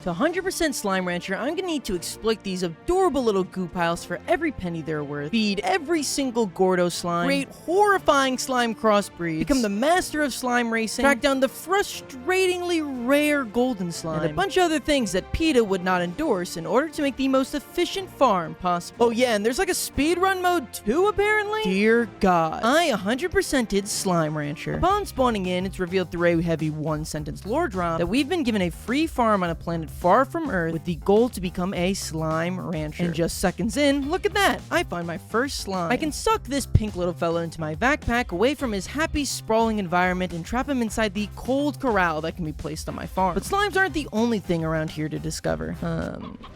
To 100% Slime Rancher, I'm gonna need to exploit these adorable little goo piles for every penny they're worth, feed every single Grotto slime, create horrifying slime crossbreeds, become the master of slime racing, track down the frustratingly rare golden slime, and a bunch of other things that PETA would not endorse in order to make the most efficient farm possible. Oh yeah, and there's like a speedrun mode too, apparently? Dear God. I 100%ed Slime Rancher. Upon spawning in, it's revealed through a heavy one-sentence lore drop that we've been given a free farm on a planet far from Earth with the goal to become a slime rancher. And just seconds in, look at that, I find my first slime. I can suck this pink little fellow into my backpack away from his happy sprawling environment and trap him inside the cold corral that can be placed on my farm. But slimes aren't the only thing around here to discover.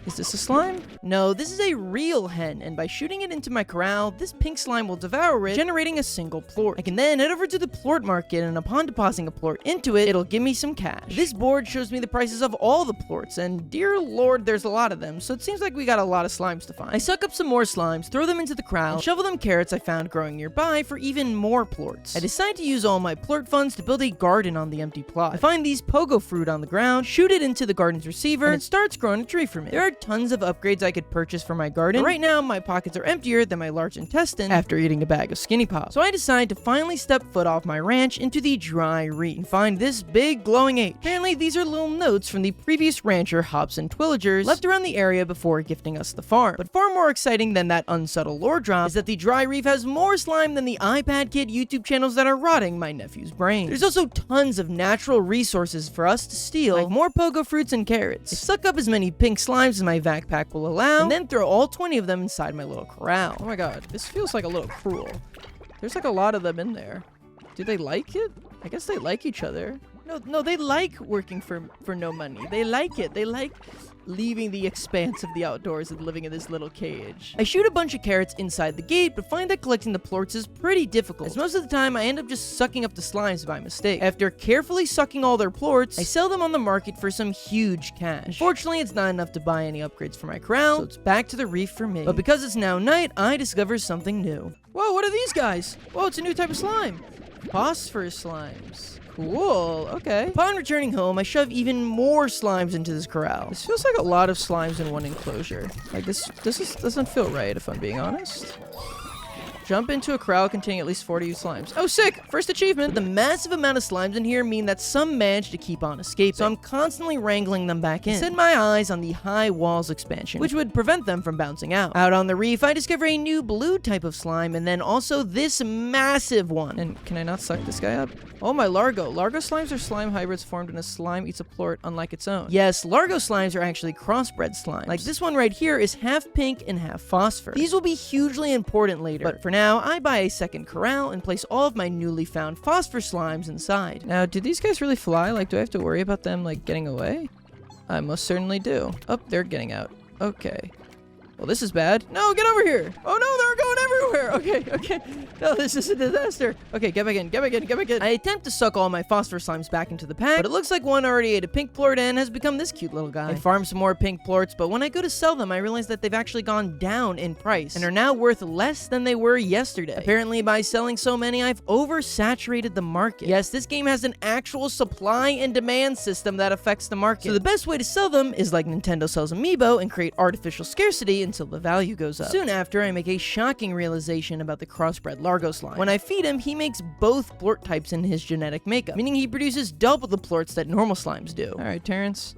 Is this a slime? No, this is a real hen, and by shooting it into my corral, this pink slime will devour it, generating a single plort. I can then head over to the plort market, and upon depositing a plort into it, it'll give me some cash. This board shows me the prices of all the plorts, and dear lord, there's a lot of them, so it seems like we got a lot of slimes to find. I suck up some more slimes, throw them into the corral, and shovel them carrots I found growing nearby for even more plorts. I decide to use all my plort funds to build a garden on the empty plot. I find these pogo fruit on the ground, shoot it into the garden's receiver, and it starts growing a tree for me. There are tons of upgrades I could purchase for my garden, but right now my pockets are emptier than my large intestine after eating a bag of Skinny Pop. So I decide to finally step foot off my ranch into the dry reef and find this big glowing H. Apparently these are little notes from the previous rancher Hobson Twillagers left around the area before gifting us the farm. But far more exciting than that unsubtle lore drop is that the dry reef has more slime than the iPad Kid YouTube channels that are rotting my nephew's brain. There's also tons of natural resources for us to steal, like more pogo fruits and carrots. I suck up as many pink slimes as my backpack will allow, and then throw all 20 of them inside my little corral. Oh my god, this feels like a little cruel. There's like a lot of them in there. Do they like it? I guess they like each other. No, they like working for no money. They like it. They like leaving the expanse of the outdoors and living in this little cage. I shoot a bunch of carrots inside the gate, but find that collecting the plorts is pretty difficult, as most of the time I end up just sucking up the slimes by mistake. After carefully sucking all their plorts, I sell them on the market for some huge cash. Unfortunately, it's not enough to buy any upgrades for my corral, so it's back to the reef for me. But because it's now night, I discover something new. Whoa, what are these guys? Whoa, it's a new type of slime. Phosphorus slimes. Cool, okay. Upon returning home, I shove even more slimes into this corral. This feels like a lot of slimes in one enclosure. Like, this doesn't feel right, if I'm being honest. Jump into a corral containing at least 40 slimes. Oh, sick! First achievement! But the massive amount of slimes in here mean that some manage to keep on escaping, so I'm constantly wrangling them back in. Set my eyes on the high walls expansion, which would prevent them from bouncing out. Out on the reef, I discover a new blue type of slime, and then also this massive one. And can I not suck this guy up? Oh my Largo. Largo slimes are slime hybrids formed when a slime eats a plort unlike its own. Yes, Largo slimes are actually crossbred slimes. Like this one right here is half pink and half phosphor. These will be hugely important later, but for now, I buy a second corral and place all of my newly found phosphor slimes inside. Now, do these guys really fly? Like, do I have to worry about them, like, getting away? I most certainly do. Oh, they're getting out. Okay. Well, this is bad. No, get over here. Oh no, they're going everywhere. Okay. No, this is a disaster. Okay, get back in. I attempt to suck all my phosphor slimes back into the pack, but it looks like one already ate a pink plort and has become this cute little guy. I farm some more pink plorts, but when I go to sell them, I realize that they've actually gone down in price and are now worth less than they were yesterday. Apparently, by selling so many, I've oversaturated the market. Yes, this game has an actual supply and demand system that affects the market. So the best way to sell them is like Nintendo sells Amiibo and create artificial scarcity until the value goes up. Soon after, I make a shocking realization about the crossbred Largo slime. When I feed him, he makes both plort types in his genetic makeup, meaning he produces double the plorts that normal slimes do. Alright, Terrence.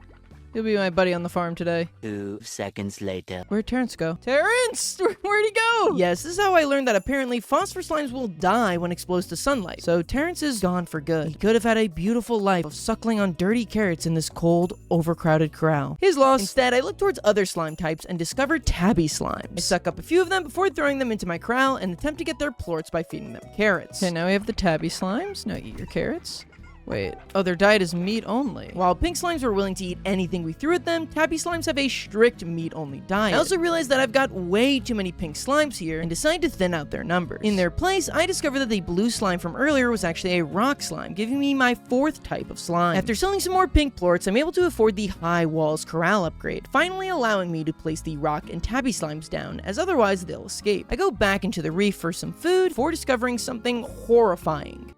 You'll be my buddy on the farm today. 2 seconds later. Where'd Terrence go? Terrence! Where'd he go? Yes, this is how I learned that apparently phosphor slimes will die when exposed to sunlight. So Terrence is gone for good. He could have had a beautiful life of suckling on dirty carrots in this cold, overcrowded corral. His loss. Instead, I look towards other slime types and discover tabby slimes. I suck up a few of them before throwing them into my corral and attempt to get their plorts by feeding them carrots. Okay, now we have the tabby slimes. Now eat your carrots. Wait. Oh, their diet is meat only. While pink slimes were willing to eat anything we threw at them, tabby slimes have a strict meat-only diet. I also realized that I've got way too many pink slimes here and decide to thin out their numbers. In their place, I discovered that the blue slime from earlier was actually a rock slime, giving me my 4th type of slime. After selling some more pink plorts, I'm able to afford the high walls corral upgrade, finally allowing me to place the rock and tabby slimes down, as otherwise they'll escape. I go back into the reef for some food before discovering something horrifying.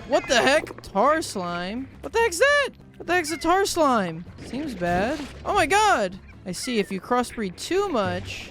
What the heck? Tarr slime? What the heck's that? What the heck's a tar slime? Seems bad. Oh my god! I see, if you crossbreed too much,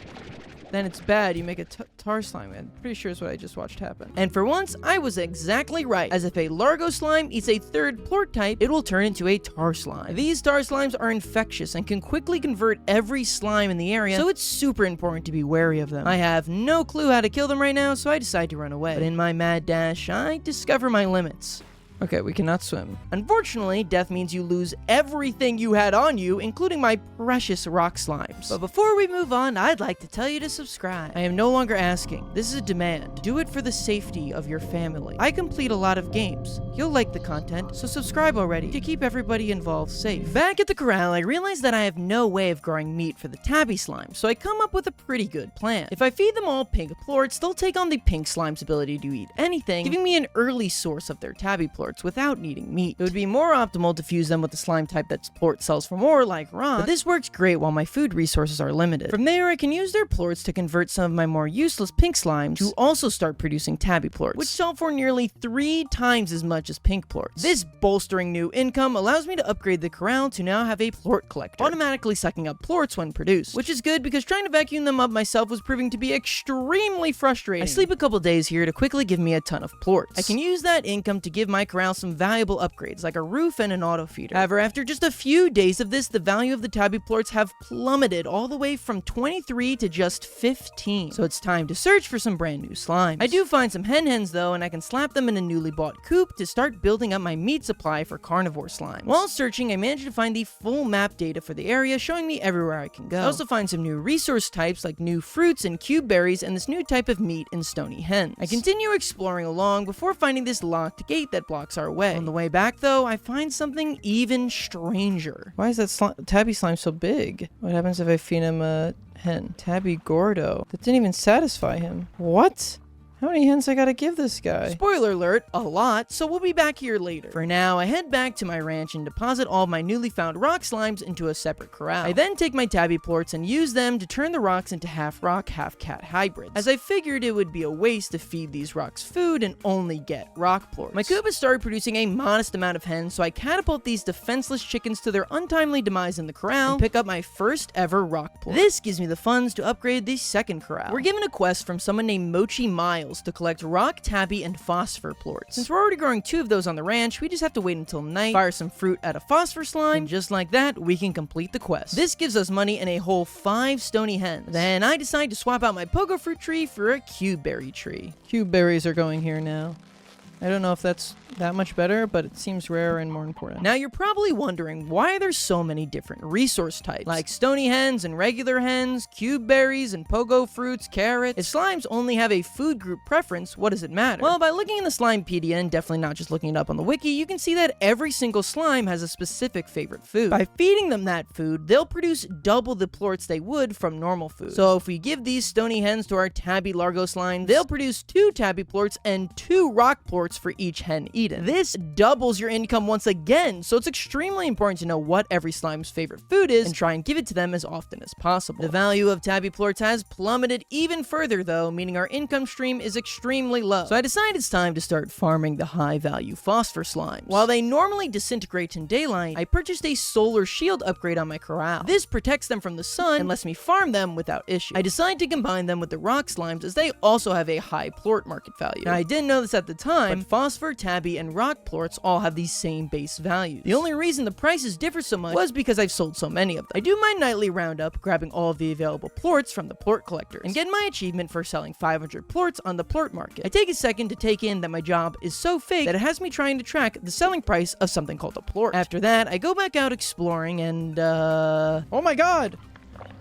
then it's bad. You make a tar slime. I'm pretty sure it's what I just watched happen. And for once, I was exactly right. As if a Largo slime eats a third plort type, it will turn into a tar slime. These tar slimes are infectious and can quickly convert every slime in the area, so it's super important to be wary of them. I have no clue how to kill them right now, so I decide to run away. But in my mad dash, I discover my limits. Okay, we cannot swim. Unfortunately, death means you lose everything you had on you, including my precious rock slimes. But before we move on, I'd like to tell you to subscribe. I am no longer asking. This is a demand. Do it for the safety of your family. I complete a lot of games. You'll like the content, so subscribe already to keep everybody involved safe. Back at the corral, I realize that I have no way of growing meat for the tabby slime, so I come up with a pretty good plan. If I feed them all pink plorts, they'll take on the pink slime's ability to eat anything, giving me an early source of their tabby plorts without needing meat. It would be more optimal to fuse them with the slime type that plort sells for more, like rock, but this works great while my food resources are limited. From there, I can use their plorts to convert some of my more useless pink slimes to also start producing tabby plorts, which sell for nearly 3 times as much as pink plorts. This bolstering new income allows me to upgrade the corral to now have a plort collector, automatically sucking up plorts when produced, which is good because trying to vacuum them up myself was proving to be extremely frustrating. I sleep a couple days here to quickly give me a ton of plorts. I can use that income to give my corral some valuable upgrades like a roof and an auto feeder. However, after just a few days of this, the value of the tabby plorts have plummeted all the way from 23 to just 15. So it's time to search for some brand new slimes. I do find some hens though, and I can slap them in a newly bought coop to start building up my meat supply for carnivore slimes. While searching, I managed to find the full map data for the area, showing me everywhere I can go. I also find some new resource types like new fruits and cube berries and this new type of meat in stony hens. I continue exploring along before finding this locked gate that blocks our way. On the way back though, I find something even stranger. Why is that tabby slime so big? What happens if I feed him a hen? Tabby Gordo. That didn't even satisfy him. What? How many hens I gotta give this guy? Spoiler alert, a lot, so we'll be back here later. For now, I head back to my ranch and deposit all of my newly found rock slimes into a separate corral. I then take my tabby plorts and use them to turn the rocks into half rock, half cat hybrids, as I figured it would be a waste to feed these rocks food and only get rock plorts. My coop has started producing a modest amount of hens, so I catapult these defenseless chickens to their untimely demise in the corral and pick up my first ever rock plort. This gives me the funds to upgrade the second corral. We're given a quest from someone named Mochi Miles to collect rock, tabby, and phosphor plorts. Since we're already growing 2 of those on the ranch, we just have to wait until night, fire some fruit at a phosphor slime, and just like that, we can complete the quest. This gives us money and a whole 5 stony hens. Then I decide to swap out my pogo fruit tree for a cube berry tree. Cube berries are going here now. I don't know if that's that much better, but it seems rarer and more important. Now you're probably wondering why there's so many different resource types, like stony hens and regular hens, cube berries and pogo fruits, carrots. If slimes only have a food group preference, what does it matter? Well, by looking in the Slimepedia, and definitely not just looking it up on the wiki, you can see that every single slime has a specific favorite food. By feeding them that food, they'll produce double the plorts they would from normal food. So if we give these stony hens to our tabby Largo slimes, they'll produce 2 tabby plorts and 2 rock plorts for each hen eaten. This doubles your income once again, so it's extremely important to know what every slime's favorite food is and try and give it to them as often as possible. The value of tabby plorts has plummeted even further though, meaning our income stream is extremely low. So I decide it's time to start farming the high value phosphor slimes. While they normally disintegrate in daylight, I purchased a solar shield upgrade on my corral. This protects them from the sun and lets me farm them without issue. I decide to combine them with the rock slimes as they also have a high plort market value. Now I didn't know this at the time, but phosphor, tabby, and rock plorts all have these same base values. The only reason the prices differ so much was because I've sold so many of them. I do my nightly roundup, grabbing all of the available plorts from the plort collectors, and get my achievement for selling 500 plorts on the plort market. I take a second to take in that my job is so fake that it has me trying to track the selling price of something called a plort. After that, I go back out exploring and, oh my god!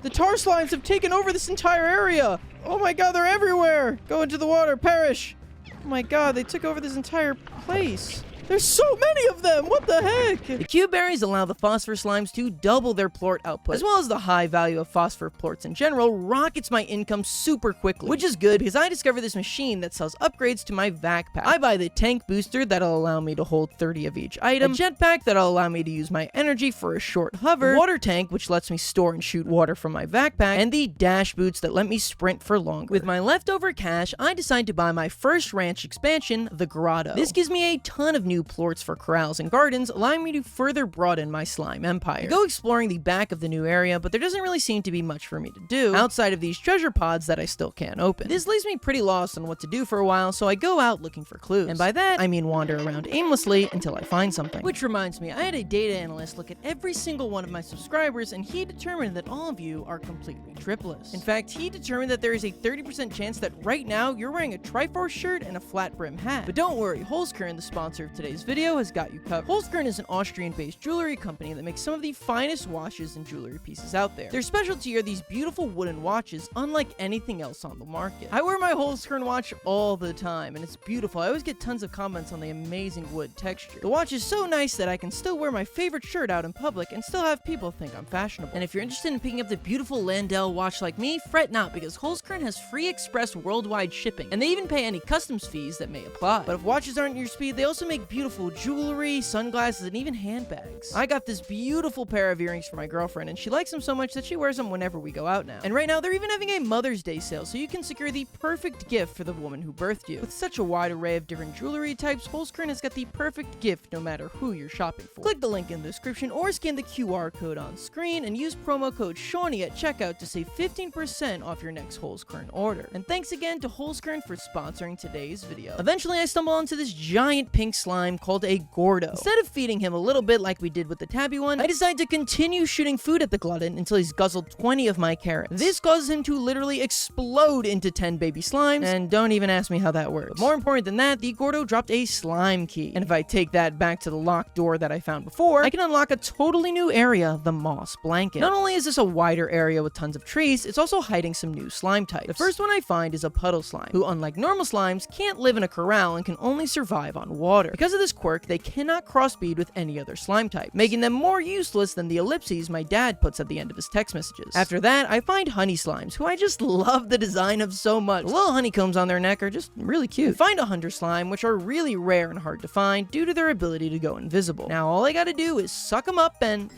The tar slimes have taken over this entire area! Oh my god, they're everywhere! Go into the water, perish! Oh my god, they took over this entire place. There's so many of them! What the heck? The cube berries allow the phosphor slimes to double their plort output, as well as the high value of phosphor plorts in general rockets my income super quickly, which is good because I discovered this machine that sells upgrades to my vac pack. I buy the tank booster that'll allow me to hold 30 of each item, a jetpack that'll allow me to use my energy for a short hover, water tank which lets me store and shoot water from my vac pack, and the dash boots that let me sprint for longer. With my leftover cash, I decide to buy my first ranch expansion, the Grotto. This gives me a ton of new new plorts for corrals and gardens, allowing me to further broaden my slime empire. I go exploring the back of the new area, but there doesn't really seem to be much for me to do outside of these treasure pods that I still can't open. This leaves me pretty lost on what to do for a while, so I go out looking for clues. And by that, I mean wander around aimlessly until I find something. Which reminds me, I had a data analyst look at every single one of my subscribers, and he determined that all of you are completely tripless. In fact, he determined that there is a 30% chance that right now you're wearing a Triforce shirt and a flat brim hat. But don't worry, Holzkern, the sponsor of today's video, has got you covered. Holzkern is an Austrian-based jewelry company that makes some of the finest watches and jewelry pieces out there. Their specialty are these beautiful wooden watches, unlike anything else on the market. I wear my Holzkern watch all the time, and it's beautiful. I always get tons of comments on the amazing wood texture. The watch is so nice that I can still wear my favorite shirt out in public and still have people think I'm fashionable. And if you're interested in picking up the beautiful Landell watch like me, fret not, because Holzkern has free express worldwide shipping, and they even pay any customs fees that may apply. But if watches aren't your speed, they also make beautiful jewelry, sunglasses, and even handbags. I got this beautiful pair of earrings for my girlfriend, and she likes them so much that she wears them whenever we go out now. And right now, they're even having a Mother's Day sale, so you can secure the perfect gift for the woman who birthed you. With such a wide array of different jewelry types, Holzkern has got the perfect gift no matter who you're shopping for. Click the link in the description or scan the QR code on screen and use promo code Shawnee at checkout to save 15% off your next Holzkern order. And thanks again to Holzkern for sponsoring today's video. Eventually, I stumble onto this giant pink slime called a Grotto. Instead of feeding him a little bit like we did with the tabby one, I decide to continue shooting food at the glutton until he's guzzled 20 of my carrots. This causes him to literally explode into 10 baby slimes, and don't even ask me how that works. But more important than that, the Grotto dropped a slime key, and if I take that back to the locked door that I found before, I can unlock a totally new area, the moss blanket. Not only is this a wider area with tons of trees, it's also hiding some new slime types. The first one I find is a puddle slime, who unlike normal slimes, can't live in a corral and can only survive on water. Because of this quirk, they cannot crossbreed with any other slime type, making them more useless than the ellipses my dad puts at the end of his text messages. After that, I find honey slimes, who I just love the design of so much. The little honeycombs on their neck are just really cute. I find a hunter slime, which are really rare and hard to find due to their ability to go invisible. Now all I gotta do is suck them up and...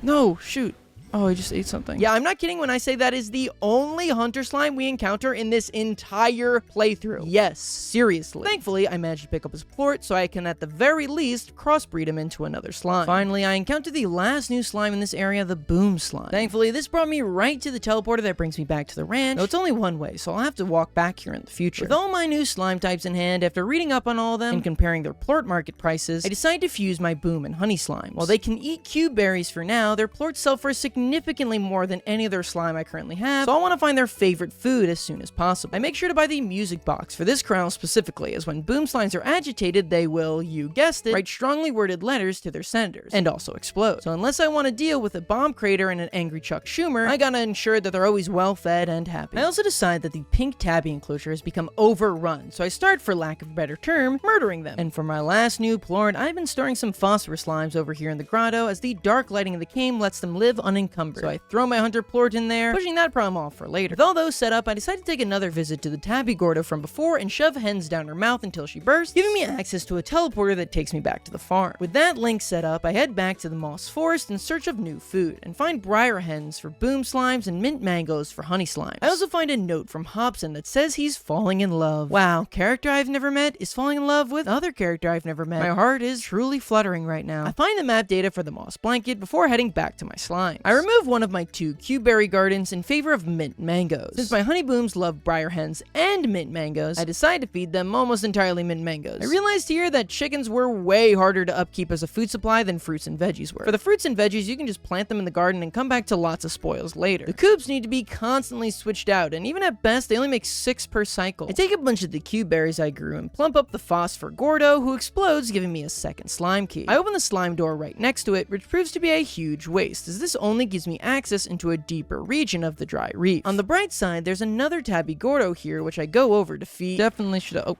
No, shoot. Oh, I just ate something. Yeah, I'm not kidding when I say that is the only hunter slime we encounter in this entire playthrough. Yes, seriously. Thankfully, I managed to pick up his plort, so I can at the very least crossbreed him into another slime. Finally, I encountered the last new slime in this area, the boom slime. Thankfully, this brought me right to the teleporter that brings me back to the ranch. No, it's only one way, so I'll have to walk back here in the future. With all my new slime types in hand, after reading up on all of them and comparing their plort market prices, I decided to fuse my boom and honey slimes. While they can eat cube berries for now, their plorts sell for a significantly more than any other slime I currently have, so I want to find their favorite food as soon as possible. I make sure to buy the music box for this corral specifically, as when boom slimes are agitated, they will, you guessed it, write strongly worded letters to their senators, and also explode. So unless I want to deal with a bomb crater and an angry Chuck Schumer, I gotta ensure that they're always well fed and happy. I also decide that the pink tabby enclosure has become overrun, so I start, for lack of a better term, murdering them. And for my last new plort, I've been storing some phosphorus slimes over here in the grotto, as the dark lighting of the cave lets them live unencumbered. So I throw my hunter plort in there, pushing that problem off for later. With all those set up, I decide to take another visit to the tabby Grotto from before and shove hens down her mouth until she bursts, giving me access to a teleporter that takes me back to the farm. With that link set up, I head back to the moss forest in search of new food, and find briar hens for boom slimes and mint mangoes for honey slimes. I also find a note from Hobson that says he's falling in love. Wow, character I've never met is falling in love with other character I've never met. My heart is truly fluttering right now. I find the map data for the moss blanket before heading back to my slimes. I remove one of my 2 cubeberry gardens in favor of mint mangoes. Since my honey booms love briar hens and mint mangoes, I decide to feed them almost entirely mint mangoes. I realized here that chickens were way harder to upkeep as a food supply than fruits and veggies were. For the fruits and veggies, you can just plant them in the garden and come back to lots of spoils later. The coops need to be constantly switched out, and even at best, they only make 6 per cycle. I take a bunch of the cubeberries I grew and plump up the phosphor Grotto, who explodes, giving me a second slime key. I open the slime door right next to it, which proves to be a huge waste, as this only gives me access into a deeper region of the dry reef. On the bright side, there's another tabby Grotto here, which I go over to feed. Definitely should have...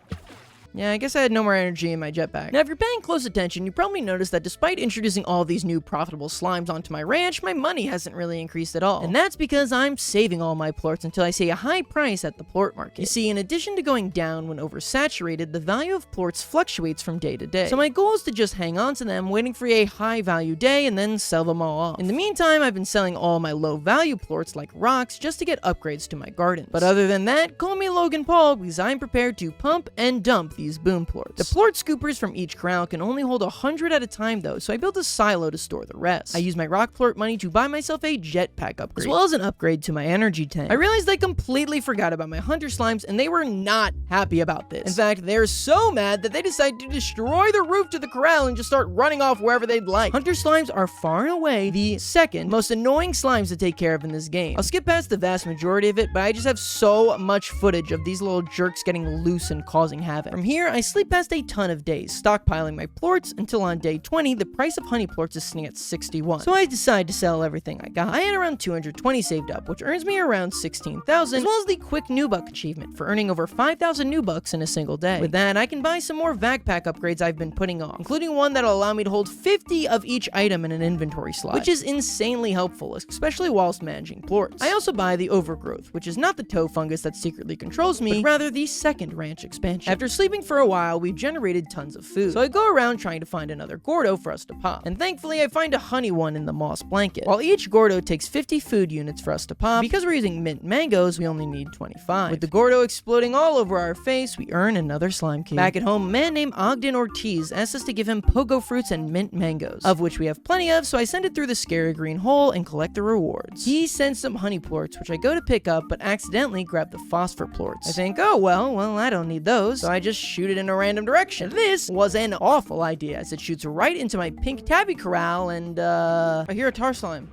Yeah, I guess I had no more energy in my jetpack. Now, if you're paying close attention, you probably noticed that despite introducing all these new profitable slimes onto my ranch, my money hasn't really increased at all. And that's because I'm saving all my plorts until I see a high price at the plort market. You see, in addition to going down when oversaturated, the value of plorts fluctuates from day to day. So my goal is to just hang on to them, waiting for a high value day, and then sell them all off. In the meantime, I've been selling all my low value plorts like rocks just to get upgrades to my gardens. But other than that, call me Logan Paul, because I'm prepared to pump and dump these these boom plorts. The plort scoopers from each corral can only hold 100 at a time though, so I built a silo to store the rest. I used my rock plort money to buy myself a jetpack upgrade, as well as an upgrade to my energy tank. I realized I completely forgot about my hunter slimes, and they were not happy about this. In fact, they're so mad that they decided to destroy the roof to the corral and just start running off wherever they'd like. Hunter slimes are far and away the second most annoying slimes to take care of in this game. I'll skip past the vast majority of it, but I just have so much footage of these little jerks getting loose and causing havoc. From here, I sleep past a ton of days, stockpiling my plorts until on day 20, the price of honey plorts is sitting at 61. So I decide to sell everything I got. I had around 220 saved up, which earns me around 16,000, as well as the quick new buck achievement for earning over 5,000 new bucks in a single day. With that, I can buy some more backpack upgrades I've been putting off, including one that'll allow me to hold 50 of each item in an inventory slot, which is insanely helpful, especially whilst managing plorts. I also buy the overgrowth, which is not the toe fungus that secretly controls me, but rather the second ranch expansion. After sleeping for a while, we've generated tons of food, so I go around trying to find another Grotto for us to pop, and thankfully I find a honey one in the moss blanket. While each Grotto takes 50 food units for us to pop, because we're using mint mangoes, we only need 25. With the Grotto exploding all over our face, we earn another slime key. Back at home, a man named Ogden Ortiz asked us to give him pogo fruits and mint mangoes, of which we have plenty of, so I send it through the scary green hole and collect the rewards. He sends some honey plorts, which I go to pick up, but accidentally grab the phosphor plorts. I think, oh well, I don't need those, so I just shoot it in a random direction. This was an awful idea, as it shoots right into my pink tabby corral, and I hear a tar slime.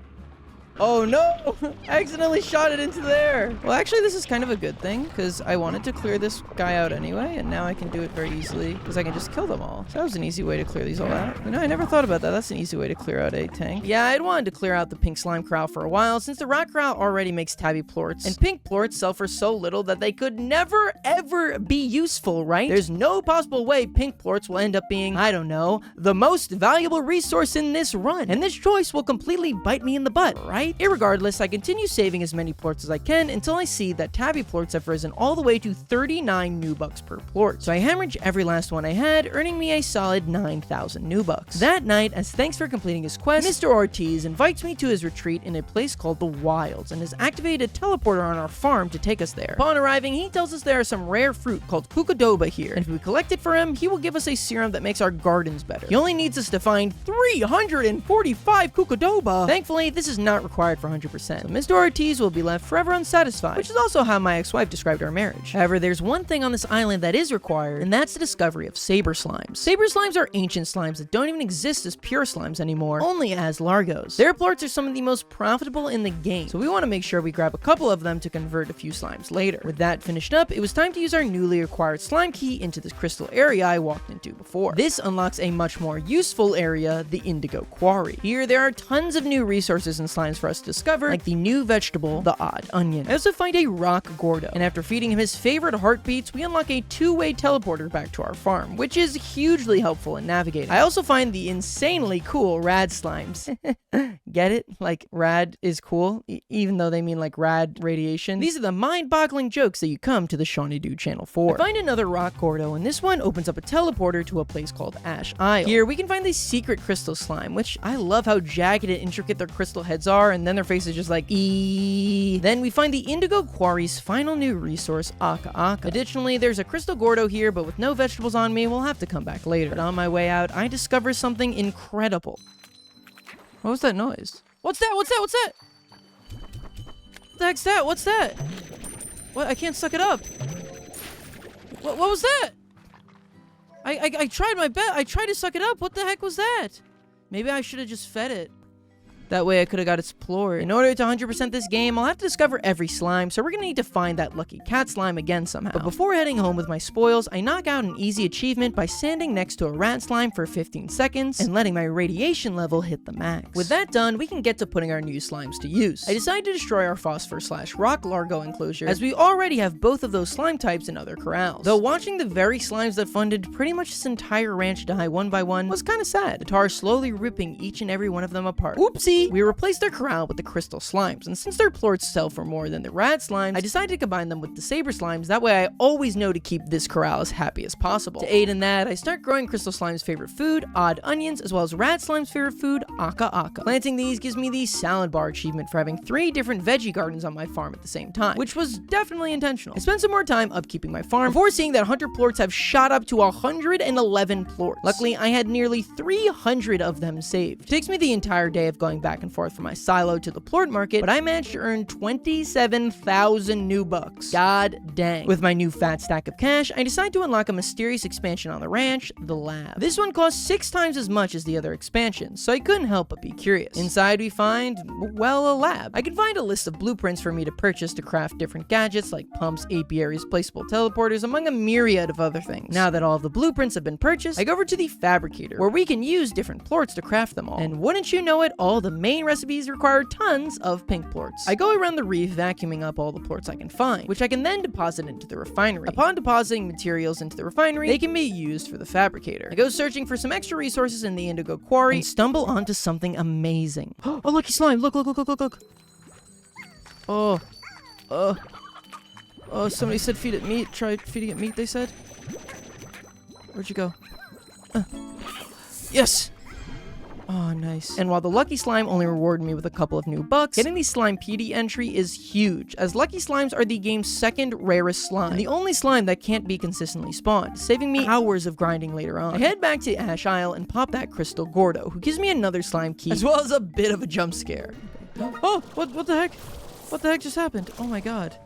Oh no! I accidentally shot it into there! Well, actually, this is kind of a good thing, because I wanted to clear this guy out anyway, and now I can do it very easily, because I can just kill them all. So that was an easy way to clear these all out. You know, I never thought about that. That's an easy way to clear out a tank. Yeah, I'd wanted to clear out the pink slime corral for a while, since the rock corral already makes tabby plorts, and pink plorts sell for so little that they could never, ever be useful, right? There's no possible way pink plorts will end up being, I don't know, the most valuable resource in this run, and this choice will completely bite me in the butt, right? Irregardless, I continue saving as many plorts as I can until I see that tabby plorts have risen all the way to 39 new bucks per plort. So I hemorrhage every last one I had, earning me a solid 9,000 new bucks. That night, as thanks for completing his quest, Mr. Ortiz invites me to his retreat in a place called the Wilds and has activated a teleporter on our farm to take us there. Upon arriving, he tells us there are some rare fruit called cucadoba here, and if we collect it for him, he will give us a serum that makes our gardens better. He only needs us to find 345 cucadoba. Thankfully, this is not required for 100%. So Mr. Ortiz will be left forever unsatisfied, which is also how my ex-wife described our marriage. However, there's one thing on this island that is required, and that's the discovery of saber slimes. Saber slimes are ancient slimes that don't even exist as pure slimes anymore, only as Largos. Their plorts are some of the most profitable in the game, so we want to make sure we grab a couple of them to convert a few slimes later. With that finished up, it was time to use our newly acquired slime key into this crystal area I walked into before. This unlocks a much more useful area, the Indigo Quarry. Here, there are tons of new resources and slimes for us to discover, like the new vegetable, the odd onion. I also find a rock Grotto, and after feeding him his favorite heartbeats, we unlock a two-way teleporter back to our farm, which is hugely helpful in navigating. I also find the insanely cool rad slimes. Get it? Like, rad is cool, even though they mean like rad radiation. These are the mind-boggling jokes that you come to the Shawnee Dude channel for. I find another rock Grotto, and this one opens up a teleporter to a place called Ash Isle. Here, we can find the secret crystal slime, which I love how jagged and intricate their crystal heads are, and then their faces just like, eee. Then we find the Indigo Quarry's final new resource, Aka Aka. Additionally, there's a crystal Grotto here, but with no vegetables on me, we'll have to come back later. But on my way out, I discover something incredible. What was that noise? What's that? What's that? What's that? What the heck's that? What's that? What? I can't suck it up. What was that? I tried my best. I tried to suck it up. What the heck was that? Maybe I should have just fed it. That way I could have got its plort. In order to 100% this game, I'll have to discover every slime, so we're gonna need to find that lucky cat slime again somehow. But before heading home with my spoils, I knock out an easy achievement by standing next to a rat slime for 15 seconds and letting my radiation level hit the max. With that done, we can get to putting our new slimes to use. I decide to destroy our phosphor/rock Largo enclosure, as we already have both of those slime types in other corrals. Though watching the very slimes that funded pretty much this entire ranch die one by one was kinda sad. The Tarr slowly ripping each and every one of them apart. Oopsie! see, we replaced their corral with the crystal slimes, and since their plorts sell for more than the rad slimes, I decided to combine them with the saber slimes. That way I always know to keep this corral as happy as possible. To aid in that, I start growing crystal slime's favorite food, odd onions, as well as rad slime's favorite food, aka aka. Planting these gives me the salad bar achievement for having 3 different veggie gardens on my farm at the same time, which was definitely intentional. I spent some more time upkeeping my farm before seeing that hunter plorts have shot up to 111 plorts. Luckily, I had nearly 300 of them saved. It takes me the entire day of going back and forth from my silo to the plort market, but I managed to earn 27,000 new bucks. God dang. With my new fat stack of cash, I decided to unlock a mysterious expansion on the ranch, the lab. This one costs 6 times as much as the other expansions, so I couldn't help but be curious. Inside we find, well, a lab. I can find a list of blueprints for me to purchase to craft different gadgets like pumps, apiaries, placeable teleporters, among a myriad of other things. Now that all of the blueprints have been purchased, I go over to the fabricator, where we can use different plorts to craft them all. And wouldn't you know it, all the main recipes require tons of pink plorts. I go around the reef vacuuming up all the plorts I can find, which I can then deposit into the refinery. Upon depositing materials into the refinery, they can be used for the fabricator. I go searching for some extra resources in the indigo quarry and stumble onto something amazing. Oh, lucky slime! Look, look, look, look, look, look! Oh, somebody said feed it meat. Try feeding it meat, they said. Where'd you go? Yes! Oh, nice. And while the Lucky Slime only rewarded me with a couple of new bucks, getting the Slimepedia entry is huge, as Lucky Slimes are the game's 2nd rarest slime, and the only slime that can't be consistently spawned, saving me hours of grinding later on. I head back to Ash Isle and pop that crystal Grotto, who gives me another slime key, as well as a bit of a jump scare. Oh, what the heck? What the heck just happened? Oh my god.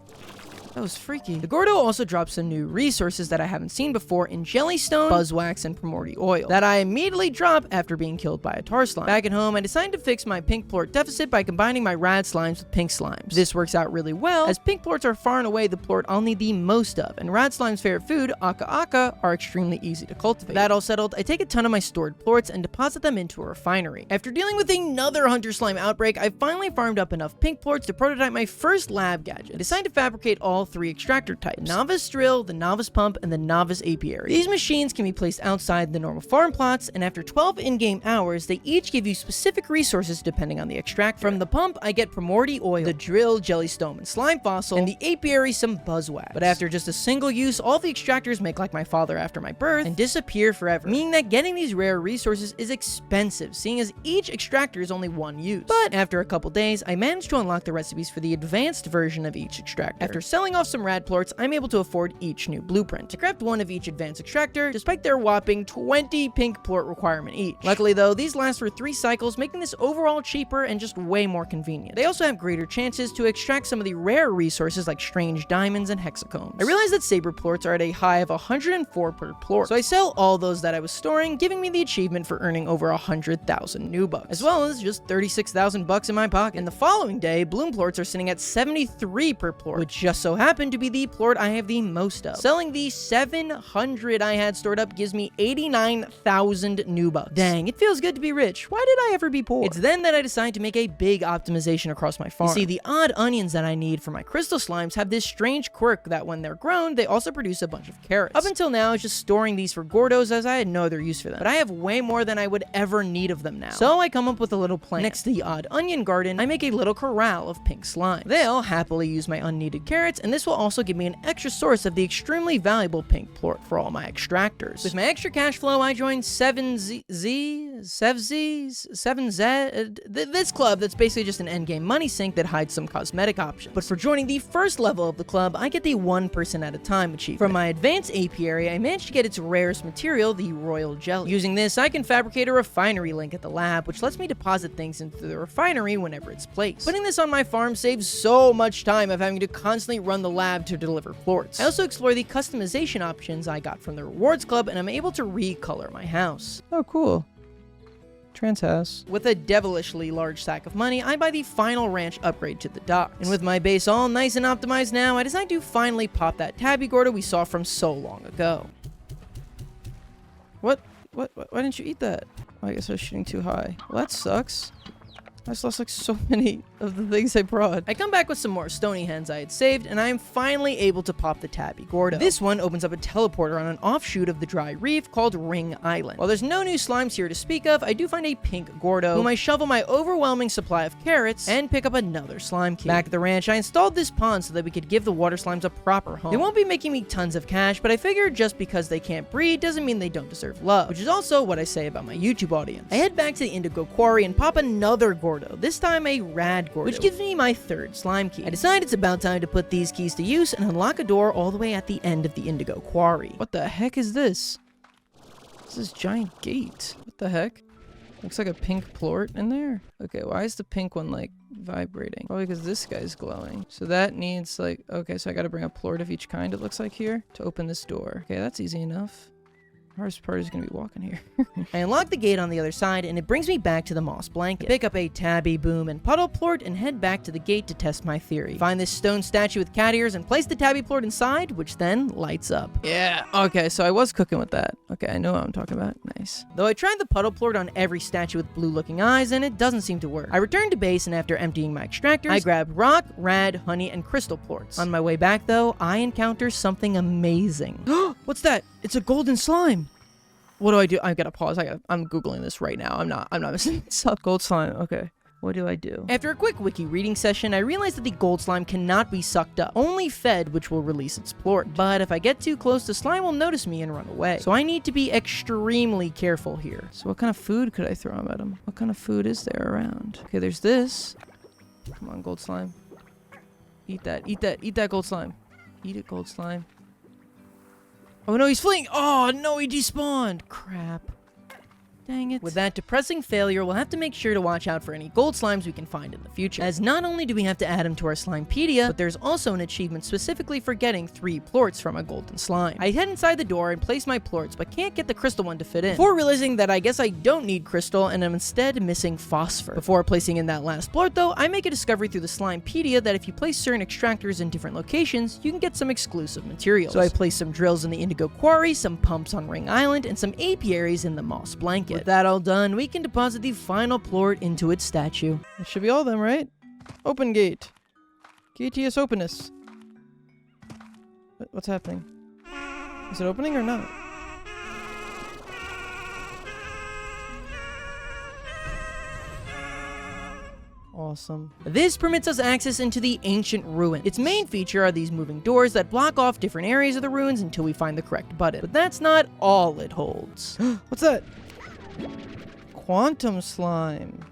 That was freaky. The Grotto also drops some new resources that I haven't seen before in Jellystone, Buzzwax, and Primordial Oil that I immediately drop after being killed by a Tarr slime. Back at home, I decided to fix my pink plort deficit by combining my rad slimes with pink slimes. This works out really well, as pink plorts are far and away the plort I'll need the most of, and rad slime's favorite food, aka aka, are extremely easy to cultivate. That all settled, I take a ton of my stored plorts and deposit them into a refinery. After dealing with another hunter slime outbreak, I finally farmed up enough pink plorts to prototype my first lab gadget. I decided to fabricate all 3 extractor types: the novice drill, the novice pump, and the novice apiary. These machines can be placed outside the normal farm plots, and after 12 in-game hours, they each give you specific resources depending on the extractor. From the pump, I get Primordial Oil, the drill, Jellystone, and Slime Fossil, and the apiary, some Buzzwax. But after just a single use, all the extractors make like my father after my birth and disappear forever, meaning that getting these rare resources is expensive, seeing as each extractor is only 1 use. But after a couple days, I managed to unlock the recipes for the advanced version of each extractor. After selling off some rad plorts, I'm able to afford each new blueprint. I craft 1 of each advanced extractor, despite their whopping 20 pink plort requirement each. Luckily though, these last for 3 cycles, making this overall cheaper and just way more convenient. They also have greater chances to extract some of the rare resources like strange diamonds and hexacombs. I realized that saber plorts are at a high of 104 per plort, so I sell all those that I was storing, giving me the achievement for earning over 100,000 new bucks, as well as just 36,000 bucks in my pocket. And the following day, bloom plorts are sitting at 73 per plort, which just so happened to be the plort I have the most of. Selling the 700 I had stored up gives me 89,000 new bucks. Dang, it feels good to be rich. Why did I ever be poor? It's then that I decide to make a big optimization across my farm. You see, the odd onions that I need for my crystal slimes have this strange quirk that when they're grown, they also produce a bunch of carrots. Up until now, I was just storing these for Gordos as I had no other use for them, but I have way more than I would ever need of them now. So I come up with a little plan. Next to the odd onion garden, I make a little corral of pink slime. They'll happily use my unneeded carrots, and this will also give me an extra source of the extremely valuable pink plort for all my extractors. With my extra cash flow, I joined 7Z, this club that's basically just an endgame money sink that hides some cosmetic options. But for joining the first level of the club, I get the 1 person at a time achievement. From my advanced apiary, I managed to get its rarest material, the royal jelly. Using this, I can fabricate a refinery link at the lab, which lets me deposit things into the refinery whenever it's placed. Putting this on my farm saves so much time of having to constantly run the lab to deliver plorts. I also explore the customization options I got from the rewards club, and I'm able to recolor my house. Oh, cool. Trans house. With a devilishly large sack of money, I buy the final ranch upgrade to the docks. And with my base all nice and optimized now, I decide to finally pop that tabby Gordo we saw from so long ago. What? Why didn't you eat that? Oh, I guess I was shooting too high. Well, that sucks. I just lost like so many of the things I brought. I come back with some more stony hens I had saved, and I am finally able to pop the tabby Gordo. This one opens up a teleporter on an offshoot of the dry reef called Ring Island. While there's no new slimes here to speak of, I do find a pink Gordo, whom I shovel my overwhelming supply of carrots and pick up another slime key. Back at the ranch, I installed this pond so that we could give the water slimes a proper home. They won't be making me tons of cash, but I figured just because they can't breed doesn't mean they don't deserve love, which is also what I say about my YouTube audience. I head back to the Indigo Quarry and pop another Gordo, this time a rad Gordo, which gives me my third slime key. I decide it's about time to put these keys to use and unlock a door all the way at the end of the Indigo Quarry. What the heck is this? What's this giant gate? What the heck? Looks like a pink plort in there. Okay, why is the pink one like vibrating? Probably because this guy's glowing. So that needs like, okay, so I gotta bring a plort of each kind, it looks like here, to open this door. Okay, that's easy enough. Hardest part is gonna be walking here. I unlock the gate on the other side, and it brings me back to the moss blanket. I pick up a tabby, boom, and puddle plort and head back to the gate to test my theory. Find this stone statue with cat ears and place the tabby plort inside, which then lights up. Yeah, okay, so I was cooking with that. Okay, I know what I'm talking about. Nice. Though I tried the puddle plort on every statue with blue-looking eyes, and it doesn't seem to work. I return to base, and after emptying my extractors, I grab rock, rad, honey, and crystal plorts. On my way back, though, I encounter something amazing. What's that? It's a golden slime. What do? I gotta pause. I'm Googling this right now. I'm not missing this up. Gold slime. Okay. What do I do? After a quick wiki reading session, I realized that the gold slime cannot be sucked up, only fed, which will release its plort. But if I get too close, the slime will notice me and run away. So I need to be extremely careful here. So what kind of food could I throw at him? What kind of food is there around? Okay, there's this. Come on, gold slime. Eat that. Eat that. Eat that gold slime. Eat it, gold slime. Oh no, he's fleeing! Oh no, he despawned! Crap. Dang it. With that depressing failure, we'll have to make sure to watch out for any gold slimes we can find in the future. As not only do we have to add them to our Slimepedia, but there's also an achievement specifically for getting 3 plorts from a golden slime. I head inside the door and place my plorts, but can't get the crystal one to fit in. Before realizing that I guess I don't need crystal and I'm instead missing phosphor. Before placing in that last plort though, I make a discovery through the Slimepedia that if you place certain extractors in different locations, you can get some exclusive materials. So I place some drills in the Indigo Quarry, some pumps on Ring Island, and some apiaries in the moss blanket. With that all done, we can deposit the final plort into its statue. It should be all of them, right? Open gate. GTS openness. What's happening? Is it opening or not? Awesome. This permits us access into the ancient ruin. Its main feature are these moving doors that block off different areas of the ruins until we find the correct button. But that's not all it holds. What's that? Quantum slime.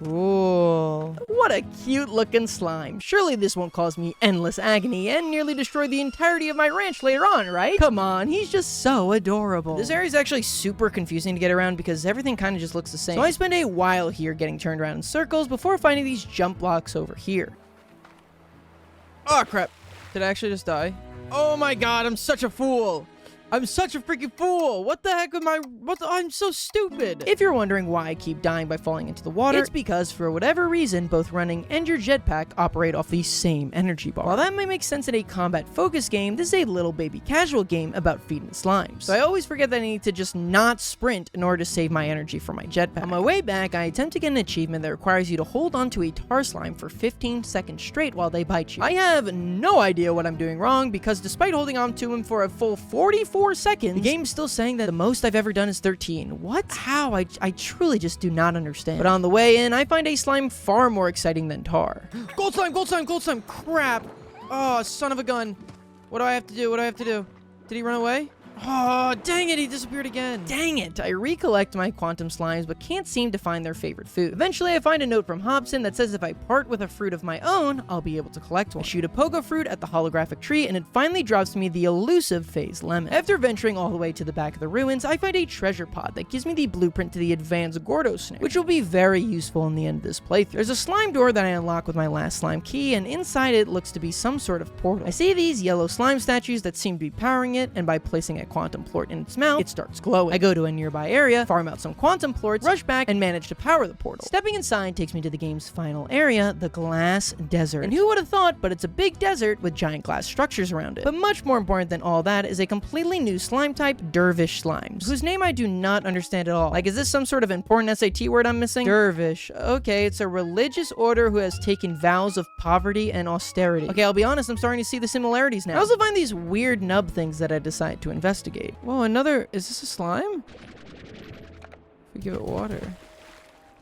Cool. What a cute looking slime. Surely this won't cause me endless agony and nearly destroy the entirety of my ranch later on, right? Come on, he's just so adorable. This area is actually super confusing to get around because everything kind of just looks the same. So I spend a while here getting turned around in circles before finding these jump blocks over here. Oh crap. Did I actually just die? Oh my god, I'm such a fool. I'm such a freaking fool! What the heck am I? I'm so stupid! If you're wondering why I keep dying by falling into the water, it's because for whatever reason, both running and your jetpack operate off the same energy bar. While that might make sense in a combat-focused game, this is a little baby casual game about feeding slimes. So I always forget that I need to just not sprint in order to save my energy for my jetpack. On my way back, I attempt to get an achievement that requires you to hold onto a tar slime for 15 seconds straight while they bite you. I have no idea what I'm doing wrong because despite holding onto him for a full 44 seconds, the game's still saying that the most I've ever done is 13. What? How? I truly just do not understand. But on the way in, I find a slime far more exciting than Tarr. Gold slime, gold slime, gold slime, crap. Oh, son of a gun. What do I have to do? What do I have to do? Did he run away? Oh, dang it, he disappeared again. Dang it, I recollect my quantum slimes, but can't seem to find their favorite food. Eventually, I find a note from Hobson that says if I part with a fruit of my own, I'll be able to collect one. I shoot a pogo fruit at the holographic tree, and it finally drops me the elusive phase lemon. After venturing all the way to the back of the ruins, I find a treasure pod that gives me the blueprint to the advanced Gordo snare, which will be very useful in the end of this playthrough. There's a slime door that I unlock with my last slime key, and inside it looks to be some sort of portal. I see these yellow slime statues that seem to be powering it, and by placing a quantum plort in its mouth, it starts glowing. I go to a nearby area, farm out some quantum plorts, rush back, and manage to power the portal. Stepping inside takes me to the game's final area, the glass desert. And who would have thought, but it's a big desert with giant glass structures around it. But much more important than all that is a completely new slime type, dervish slimes, whose name I do not understand at all. Like, is this some sort of important SAT word I'm missing? Dervish. Okay, it's a religious order who has taken vows of poverty and austerity. Okay, I'll be honest, I'm starting to see the similarities now. I also find these weird nub things that I decide to investigate. Whoa, another... Is this a slime? If we give it water...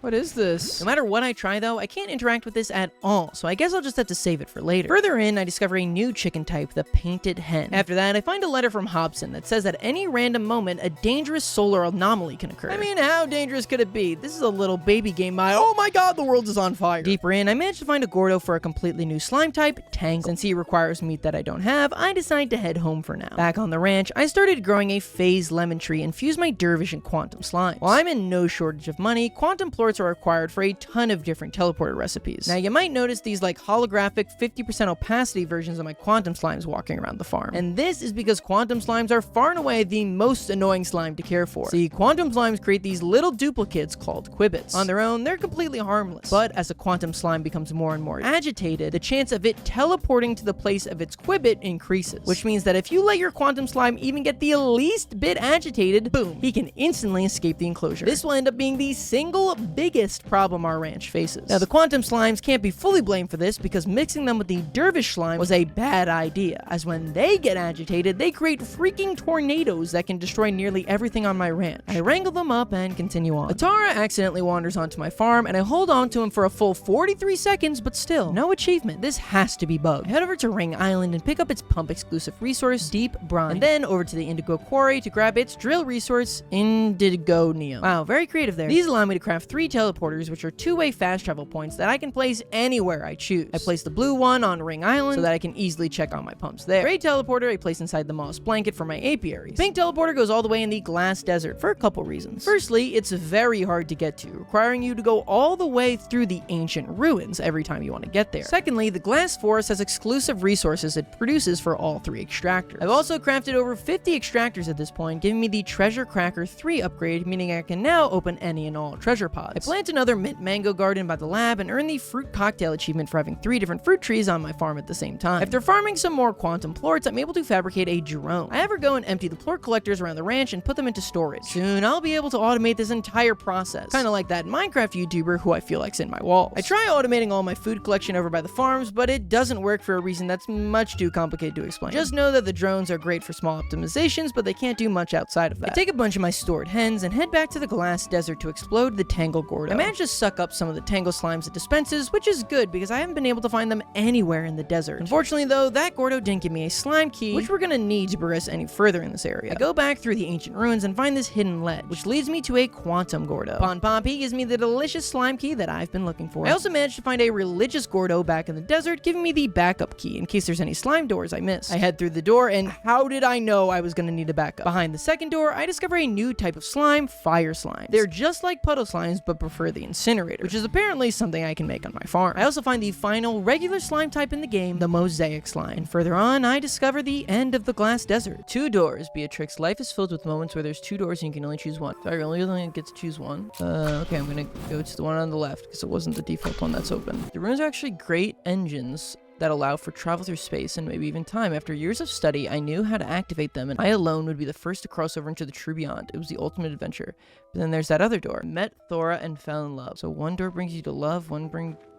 What is this? No matter what I try though, I can't interact with this at all, so I guess I'll just have to save it for later. Further in, I discover a new chicken type, the painted hen. After that, I find a letter from Hobson that says at any random moment, a dangerous solar anomaly can occur. I mean, how dangerous could it be? This is a little baby game oh my god, the world is on fire. Deeper in, I managed to find a Grotto for a completely new slime type, Tangle. Since he requires meat that I don't have, I decide to head home for now. Back on the ranch, I started growing a phase lemon tree and fused my dervish and quantum slimes. While I'm in no shortage of money, quantum plorts are required for a ton of different teleporter recipes. Now you might notice these like holographic 50% opacity versions of my quantum slimes walking around the farm. And this is because quantum slimes are far and away the most annoying slime to care for. See, quantum slimes create these little duplicates called quibbits. On their own, they're completely harmless. But as a quantum slime becomes more and more agitated, the chance of it teleporting to the place of its quibbit increases. Which means that if you let your quantum slime even get the least bit agitated, boom, he can instantly escape the enclosure. This will end up being the single biggest problem our ranch faces. Now, the quantum slimes can't be fully blamed for this because mixing them with the dervish slime was a bad idea, as when they get agitated, they create freaking tornadoes that can destroy nearly everything on my ranch. I wrangle them up and continue on. Tarr accidentally wanders onto my farm, and I hold on to him for a full 43 seconds, but still, no achievement. This has to be bugged. I head over to Ring Island and pick up its pump exclusive resource, Deep Brine, and then over to the Indigo Quarry to grab its drill resource, Indigonium. Wow, very creative there. These allow me to craft 3 teleporters, which are two-way fast travel points that I can place anywhere I choose. I place the blue one on Ring Island so that I can easily check on my pumps there. Gray teleporter I place inside the moss blanket for my apiaries. Pink teleporter goes all the way in the glass desert for a couple reasons. Firstly, it's very hard to get to, requiring you to go all the way through the ancient ruins every time you want to get there. Secondly, the glass forest has exclusive resources it produces for all 3 extractors. I've also crafted over 50 extractors at this point, giving me the Treasure Cracker 3 upgrade, meaning I can now open any and all treasure pods. I plant another mint mango garden by the lab and earn the fruit cocktail achievement for having 3 different fruit trees on my farm at the same time. After farming some more quantum plorts, I'm able to fabricate a drone. I ever go and empty the plort collectors around the ranch and put them into storage. Soon I'll be able to automate this entire process, kind of like that Minecraft YouTuber who I feel like's in my walls. I try automating all my food collection over by the farms, but it doesn't work for a reason that's much too complicated to explain. Just know that the drones are great for small optimizations, but they can't do much outside of that. I take a bunch of my stored hens and head back to the glass desert to explode the Tangle Gordo. I managed to suck up some of the Tangle slimes it dispenses, which is good because I haven't been able to find them anywhere in the desert. Unfortunately though, that Gordo didn't give me a slime key, which we're gonna need to progress any further in this area. I go back through the ancient ruins and find this hidden ledge, which leads me to a quantum Gordo. Upon pop, he gives me the delicious slime key that I've been looking for. I also managed to find a religious Gordo back in the desert, giving me the backup key in case there's any slime doors I missed. I head through the door, and how did I know I was gonna need a backup? Behind the second door, I discover a new type of slime, fire slimes. They're just like puddle slimes, but prefer the incinerator, which is apparently something I can make on my farm. I also find the final regular slime type in the game, the mosaic slime. And further on, I discover the end of the glass desert. 2 doors. Beatrix, life is filled with moments where there's 2 doors and you can only choose one. So I only get to choose one. Okay, I'm gonna go to the one on the left because it wasn't the default one that's open. The ruins are actually great engines that allow for travel through space and maybe even time. After years of study, I knew how to activate them, and I alone would be the first to cross over into the true beyond. It was the ultimate adventure. But then there's that other door. Met Thora and fell in love. So one door brings you to love,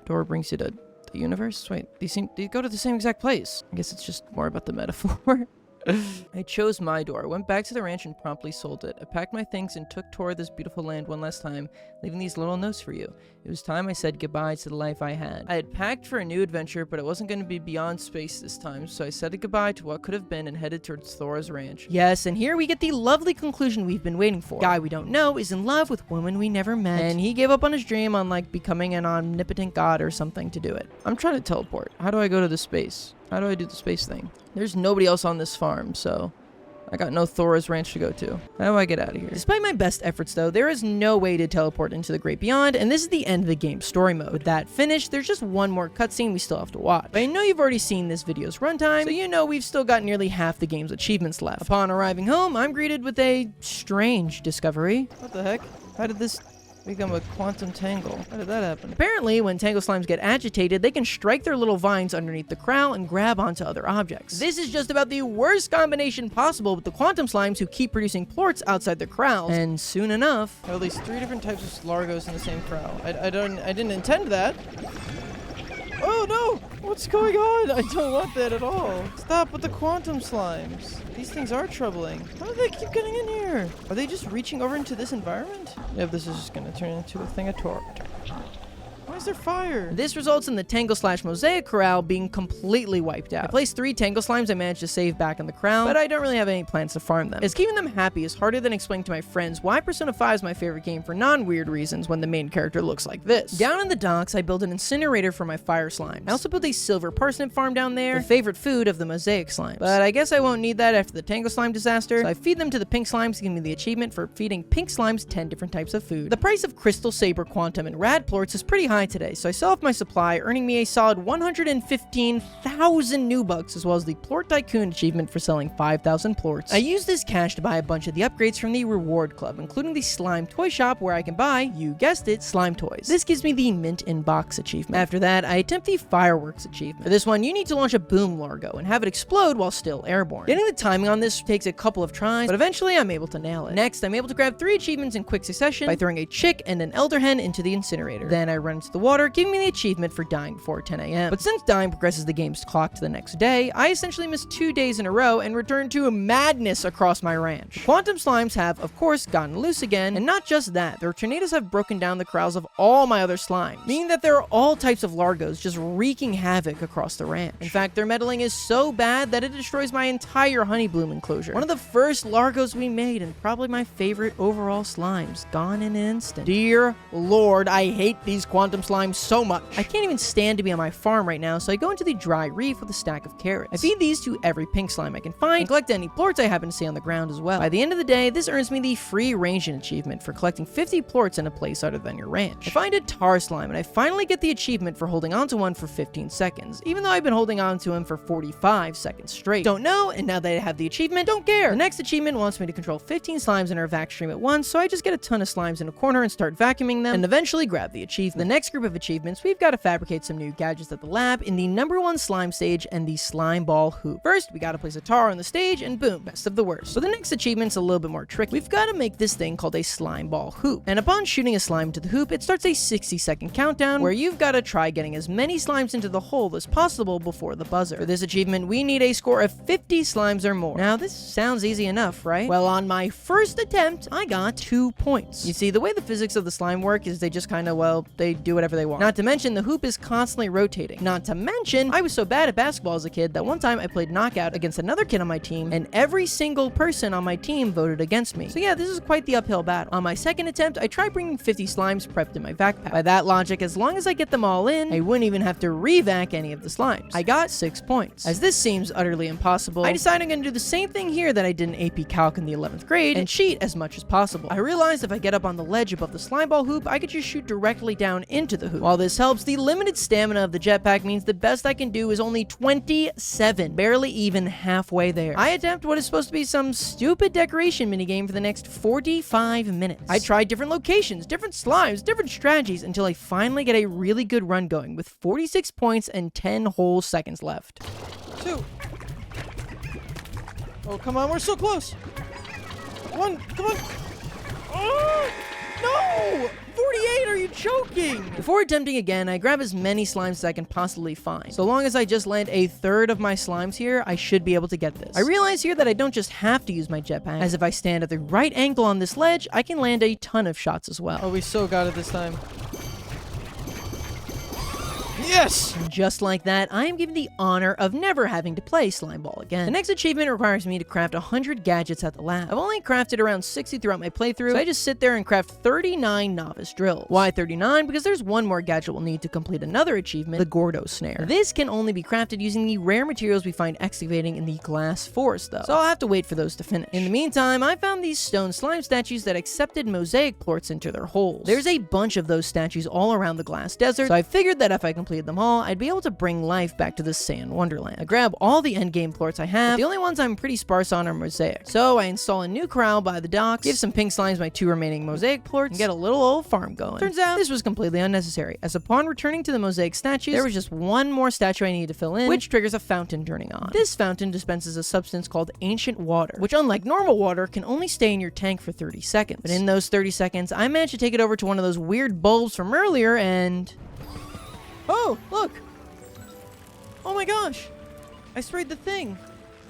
door brings you to the universe? Wait, they go to the same exact place. I guess it's just more about the metaphor. I chose my door, went back to the ranch and promptly sold it. I packed my things and took toward this beautiful land one last time, leaving these little notes for you. It was time I said goodbye to the life I had. I had packed for a new adventure, but it wasn't going to be beyond space this time, so I said goodbye to what could have been and headed towards Thora's ranch. Yes, and here we get the lovely conclusion we've been waiting for. Guy we don't know is in love with woman we never met, and he gave up on his dream on like becoming an omnipotent god or something to do it. I'm trying to teleport. How do I go to the space? How do I do the space thing? There's nobody else on this farm, so I got no Thora's Ranch to go to. How do I get out of here? Despite my best efforts, though, there is no way to teleport into the Great Beyond, and this is the end of the game's story mode. With that finished, there's just one more cutscene we still have to watch. But I know you've already seen this video's runtime, so you know we've still got nearly half the game's achievements left. Upon arriving home, I'm greeted with a strange discovery. What the heck? How did this become a quantum tangle? How did that happen? Apparently, when tangle slimes get agitated, they can strike their little vines underneath the crown and grab onto other objects. This is just about the worst combination possible with the quantum slimes who keep producing plorts outside their crowns. And soon enough, at least 3 different types of Largos in the same crow. I didn't intend that. Oh no! What's going on? I don't want that at all. Stop with the quantum slimes. These things are troubling. How do they keep getting in here? Are they just reaching over into this environment? Yep, this is just gonna turn into a thing of torch. Why is there fire? This results in the Tangle/Mosaic Corral being completely wiped out. I placed 3 Tangle Slimes I managed to save back on the crown, but I don't really have any plans to farm them. As keeping them happy is harder than explaining to my friends why Persona 5 is my favorite game for non-weird reasons when the main character looks like this. Down in the docks, I built an incinerator for my fire slimes. I also built a silver parsnip farm down there, the favorite food of the Mosaic Slimes. But I guess I won't need that after the Tangle Slime disaster, so I feed them to the Pink Slimes to give me the achievement for feeding Pink Slimes 10 different types of food. The price of Crystal Saber Quantum and Rad Plorts is pretty high today, so I sell off my supply, earning me a solid 115,000 new bucks, as well as the Plort Tycoon achievement for selling 5,000 plorts. I use this cash to buy a bunch of the upgrades from the Reward Club, including the Slime Toy Shop, where I can buy, you guessed it, slime toys. This gives me the Mint in Box achievement. After that, I attempt the Fireworks achievement. For this one, you need to launch a boom Largo and have it explode while still airborne. Getting the timing on this takes a couple of tries, but eventually I'm able to nail it. Next, I'm able to grab 3 achievements in quick succession by throwing a chick and an elder hen into the incinerator. Then I run into the water, giving me the achievement for dying before 10 a.m. But since dying progresses the game's clock to the next day, I essentially missed 2 days in a row and returned to madness across my ranch. The quantum slimes have, of course, gotten loose again, and not just that, their tornadoes have broken down the corrals of all my other slimes, meaning that there are all types of Largos just wreaking havoc across the ranch. In fact, their meddling is so bad that it destroys my entire honey bloom enclosure. One of the first Largos we made, and probably my favorite overall slimes, gone in an instant. Dear Lord, I hate these quantum slimes so much. I can't even stand to be on my farm right now, so I go into the dry reef with a stack of carrots. I feed these to every pink slime I can find, and collect any plorts I happen to see on the ground as well. By the end of the day, this earns me the free ranging achievement for collecting 50 plorts in a place other than your ranch. I find a Tarr slime, and I finally get the achievement for holding onto one for 15 seconds, even though I've been holding on to him for 45 seconds straight. Don't know, and now that I have the achievement, don't care. The next achievement wants me to control 15 slimes in our vac stream at once, so I just get a ton of slimes in a corner and start vacuuming them, and eventually grab the achievement. The next group of achievements, we've got to fabricate some new gadgets at the lab in the #1 slime stage and the slime ball hoop. First, we gotta place a Tarr on the stage, and boom, best of the worst. So the next achievement's a little bit more tricky. We've gotta make this thing called a slime ball hoop, and upon shooting a slime to the hoop, it starts a 60-second countdown where you've gotta try getting as many slimes into the hole as possible before the buzzer. For this achievement, we need a score of 50 slimes or more. Now, this sounds easy enough, right? Well, on my first attempt, I got 2 points. You see, the way the physics of the slime work is they just kinda, well, they do whatever they want. Not to mention, the hoop is constantly rotating. Not to mention, I was so bad at basketball as a kid that one time I played knockout against another kid on my team, and every single person on my team voted against me. So yeah, this is quite the uphill battle. On my second attempt, I tried bringing 50 slimes prepped in my vac pack. By that logic, as long as I get them all in, I wouldn't even have to revac any of the slimes. I got 6 points. As this seems utterly impossible, I decided I'm gonna do the same thing here that I did in AP Calc in the 11th grade and cheat as much as possible. I realized if I get up on the ledge above the slime ball hoop, I could just shoot directly down into the hoop. While this helps, the limited stamina of the jetpack means the best I can do is only 27, barely even halfway there. I attempt what is supposed to be some stupid decoration minigame for the next 45 minutes. I tried different locations, different slimes, different strategies until I finally get a really good run going with 46 points and 10 whole seconds left. 2. Oh, come on, we're so close. 1, come on. Oh, no! 48, are you joking? Before attempting again, I grab as many slimes as I can possibly find. So long as I just land a third of my slimes here, I should be able to get this. I realize here that I don't just have to use my jetpack, as if I stand at the right angle on this ledge, I can land a ton of shots as well. Oh, we so got it this time. Yes! And just like that, I am given the honor of never having to play Slime Ball again. The next achievement requires me to craft 100 gadgets at the lab. I've only crafted around 60 throughout my playthrough, so I just sit there and craft 39 novice drills. Why 39? Because there's one more gadget we'll need to complete another achievement, the Grotto snare. This can only be crafted using the rare materials we find excavating in the glass forest though, so I'll have to wait for those to finish. In the meantime, I found these stone slime statues that accepted mosaic plorts into their holes. There's a bunch of those statues all around the glass desert, so I figured that if I completed them all, I'd be able to bring life back to this sand wonderland. I grab all the endgame plorts I have, but the only ones I'm pretty sparse on are mosaic. So I install a new corral by the docks, give some pink slimes my 2 remaining mosaic plorts, and get a little old farm going. Turns out this was completely unnecessary, as upon returning to the mosaic statues, there was just one more statue I needed to fill in, which triggers a fountain turning on. This fountain dispenses a substance called ancient water, which unlike normal water, can only stay in your tank for 30 seconds. But in those 30 seconds, I managed to take it over to one of those weird bulbs from earlier and... Oh, look! Oh my gosh! I sprayed the thing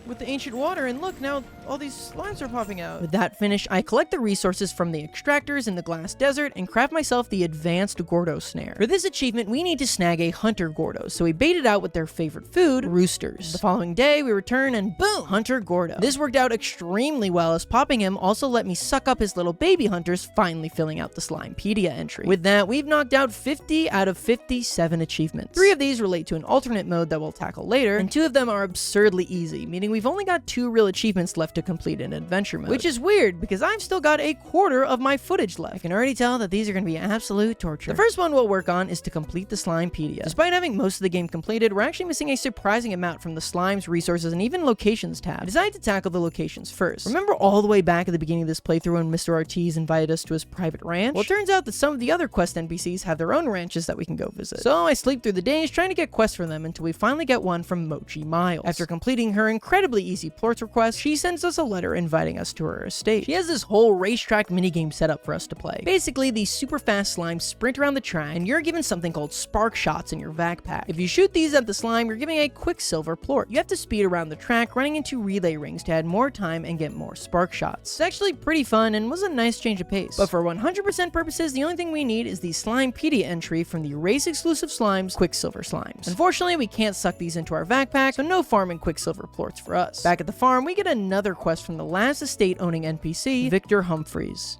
with the ancient water, and look, now all these slimes are popping out. With that finished, I collect the resources from the extractors in the glass desert and craft myself the advanced Grotto snare. For this achievement, we need to snag a hunter Grotto, so we bait it out with their favorite food, roosters. The following day, we return and boom, hunter Grotto. This worked out extremely well, as popping him also let me suck up his little baby hunters, finally filling out the Slimepedia entry. With that, we've knocked out 50 out of 57 achievements. 3 of these relate to an alternate mode that we'll tackle later, and 2 of them are absurdly easy, meaning we've only got 2 real achievements left to complete in adventure mode. Which is weird, because I've still got a quarter of my footage left. I can already tell that these are going to be absolute torture. The first one we'll work on is to complete the Slimepedia. Despite having most of the game completed, we're actually missing a surprising amount from the slimes, resources, and even locations tab. I decided to tackle the locations first. Remember all the way back at the beginning of this playthrough when Mr. Ortiz invited us to his private ranch? Well, it turns out that some of the other quest NPCs have their own ranches that we can go visit. So I sleep through the days trying to get quests from them until we finally get one from Mochi Miles. After completing her incredibly easy plorts request, she sends us a letter inviting us to her estate. She has this whole racetrack minigame set up for us to play. Basically, these super fast slimes sprint around the track, and you're given something called spark shots in your vac pack. If you shoot these at the slime, you're giving a quicksilver plort. You have to speed around the track, running into relay rings to add more time and get more spark shots. It's actually pretty fun and was a nice change of pace. But for 100% purposes, the only thing we need is the Slimepedia entry from the race-exclusive slimes, Quicksilver Slimes. Unfortunately, we can't suck these into our vac pack, so no farming Quicksilver plorts for us. Back at the farm, we get another quest from the last estate-owning NPC, Victor Humphreys.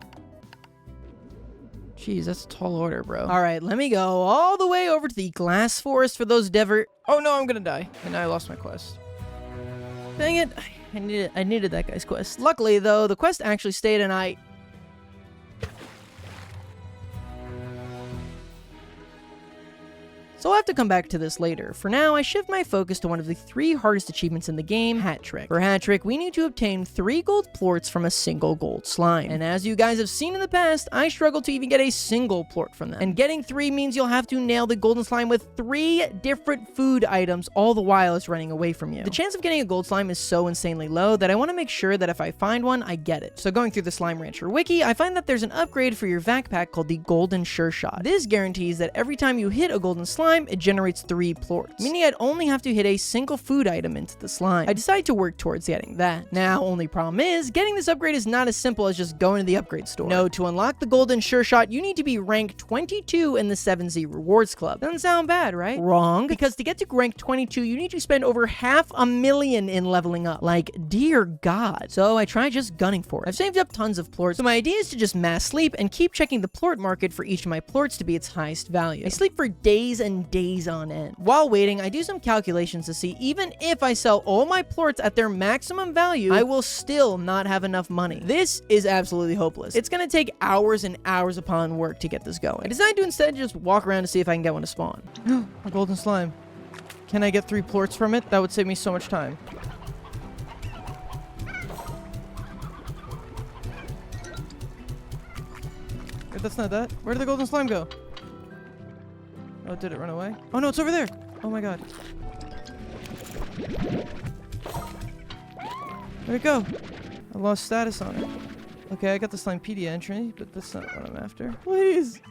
Jeez, that's a tall order, bro. Alright, let me go all the way over to the glass forest for those Oh no, I'm gonna die. And now I lost my quest. Dang it. I needed that guy's quest. Luckily, though, the quest actually stayed and So I'll have to come back to this later. For now, I shift my focus to one of the 3 hardest achievements in the game, Hat Trick. For Hat Trick, we need to obtain 3 gold plorts from a single gold slime. And as you guys have seen in the past, I struggle to even get a single plort from them. And getting 3 means you'll have to nail the golden slime with 3 different food items, all the while it's running away from you. The chance of getting a gold slime is so insanely low that I want to make sure that if I find one, I get it. So going through the Slime Rancher wiki, I find that there's an upgrade for your vac pack called the Golden Sure Shot. This guarantees that every time you hit a golden slime, it generates 3 plorts, meaning I'd only have to hit a single food item into the slime. I decided to work towards getting that. Now, only problem is, getting this upgrade is not as simple as just going to the upgrade store. No, to unlock the Golden Sure Shot, you need to be rank 22 in the 7Z Rewards Club. Doesn't sound bad, right? Wrong, because to get to rank 22, you need to spend over $500,000 in leveling up. Like, dear God. So I tried just gunning for it. I've saved up tons of plorts, so my idea is to just mass sleep and keep checking the plort market for each of my plorts to be its highest value. I sleep for days and days on end. While waiting, I do some calculations to see even if I sell all my plorts at their maximum value, I will still not have enough money. This is absolutely hopeless. It's gonna take hours and hours upon work to get this going. I decided to instead just walk around to see if I can get one to spawn. A golden slime. Can I get 3 plorts from it? That would save me so much time. Wait, that's not that. Where did the golden slime go? Oh, did it run away? Oh no, it's over there! Oh my god. Where'd it go? I lost status on it. Okay, I got the Slimepedia entry, but that's not what I'm after. Please!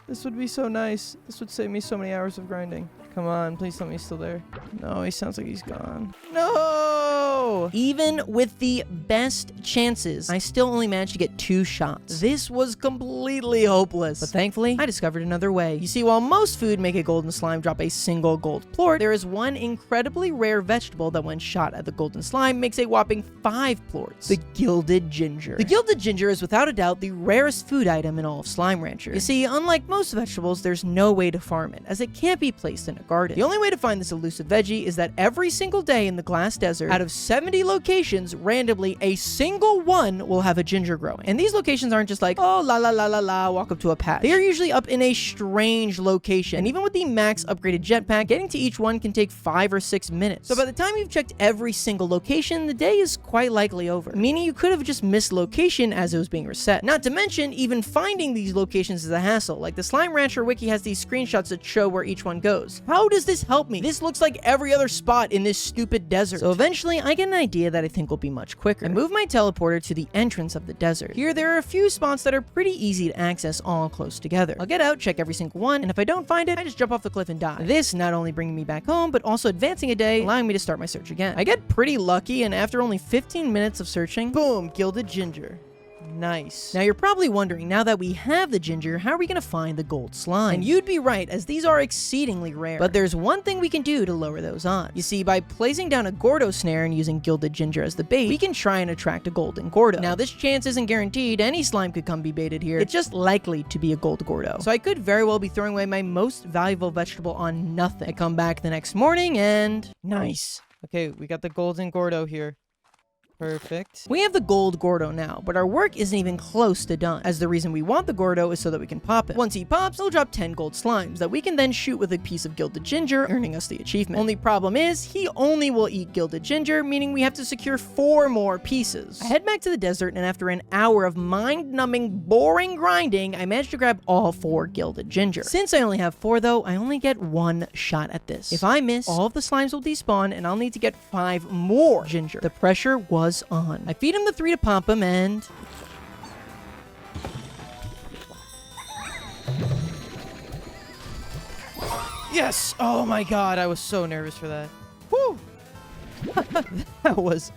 This would be so nice. This would save me so many hours of grinding. Come on, please tell me he's still there. No, he sounds like he's gone. No! no. Even with the best chances, I still only managed to get 2 shots. This was completely hopeless. But thankfully, I discovered another way. You see, while most food make a golden slime drop a single gold plort, there is one incredibly rare vegetable that when shot at the golden slime makes a whopping 5 plorts. The gilded ginger. The gilded ginger is without a doubt the rarest food item in all of Slime Rancher. You see, unlike most vegetables, there's no way to farm it, as it can't be placed in a garden. The only way to find this elusive veggie is that every single day in the glass desert, out of 70 locations, randomly a single one will have a ginger growing. And these locations aren't just like, oh, la la la la la, walk up to a patch. They are usually up in a strange location. And even with the max upgraded jetpack, getting to each one can take 5 or 6 minutes. So by the time you've checked every single location, the day is quite likely over. Meaning you could have just missed location as it was being reset. Not to mention, even finding these locations is a hassle. Like the Slime Rancher wiki has these screenshots that show where each one goes. How does this help me? This looks like every other spot in this stupid desert. So eventually, I get an idea that I think will be much quicker. I move my teleporter to the entrance of the desert. Here, there are a few spots that are pretty easy to access all close together. I'll get out, check every single one, and if I don't find it, I just jump off the cliff and die. This not only bringing me back home, but also advancing a day, allowing me to start my search again. I get pretty lucky, and after only 15 minutes of searching, boom, gilded ginger. Nice. Now you're probably wondering, now that we have the ginger, how are we gonna find the gold slime? And you'd be right, as these are exceedingly rare. But there's one thing we can do to lower those odds. You see, by placing down a Grotto snare and using gilded ginger as the bait, we can try and attract a golden Grotto. Now this chance isn't guaranteed, any slime could come be baited here. It's just likely to be a gold Grotto. So I could very well be throwing away my most valuable vegetable on nothing. I come back the next morning and... nice. Okay, we got the golden Grotto here. Perfect. We have the gold Grotto now, but our work isn't even close to done, as the reason we want the Grotto is so that we can pop it. Once he pops, he'll drop 10 gold slimes that we can then shoot with a piece of gilded ginger, earning us the achievement. Only problem is, he only will eat gilded ginger, meaning we have to secure 4 more pieces. I head back to the desert, and after an hour of mind-numbing, boring grinding, I managed to grab all 4 gilded ginger. Since I only have 4 though, I only get 1 shot at this. If I miss, all of the slimes will despawn, and I'll need to get 5 more ginger. The pressure was on. I feed him the 3 to pump him, and... yes! Oh my god, I was so nervous for that. Whew! That was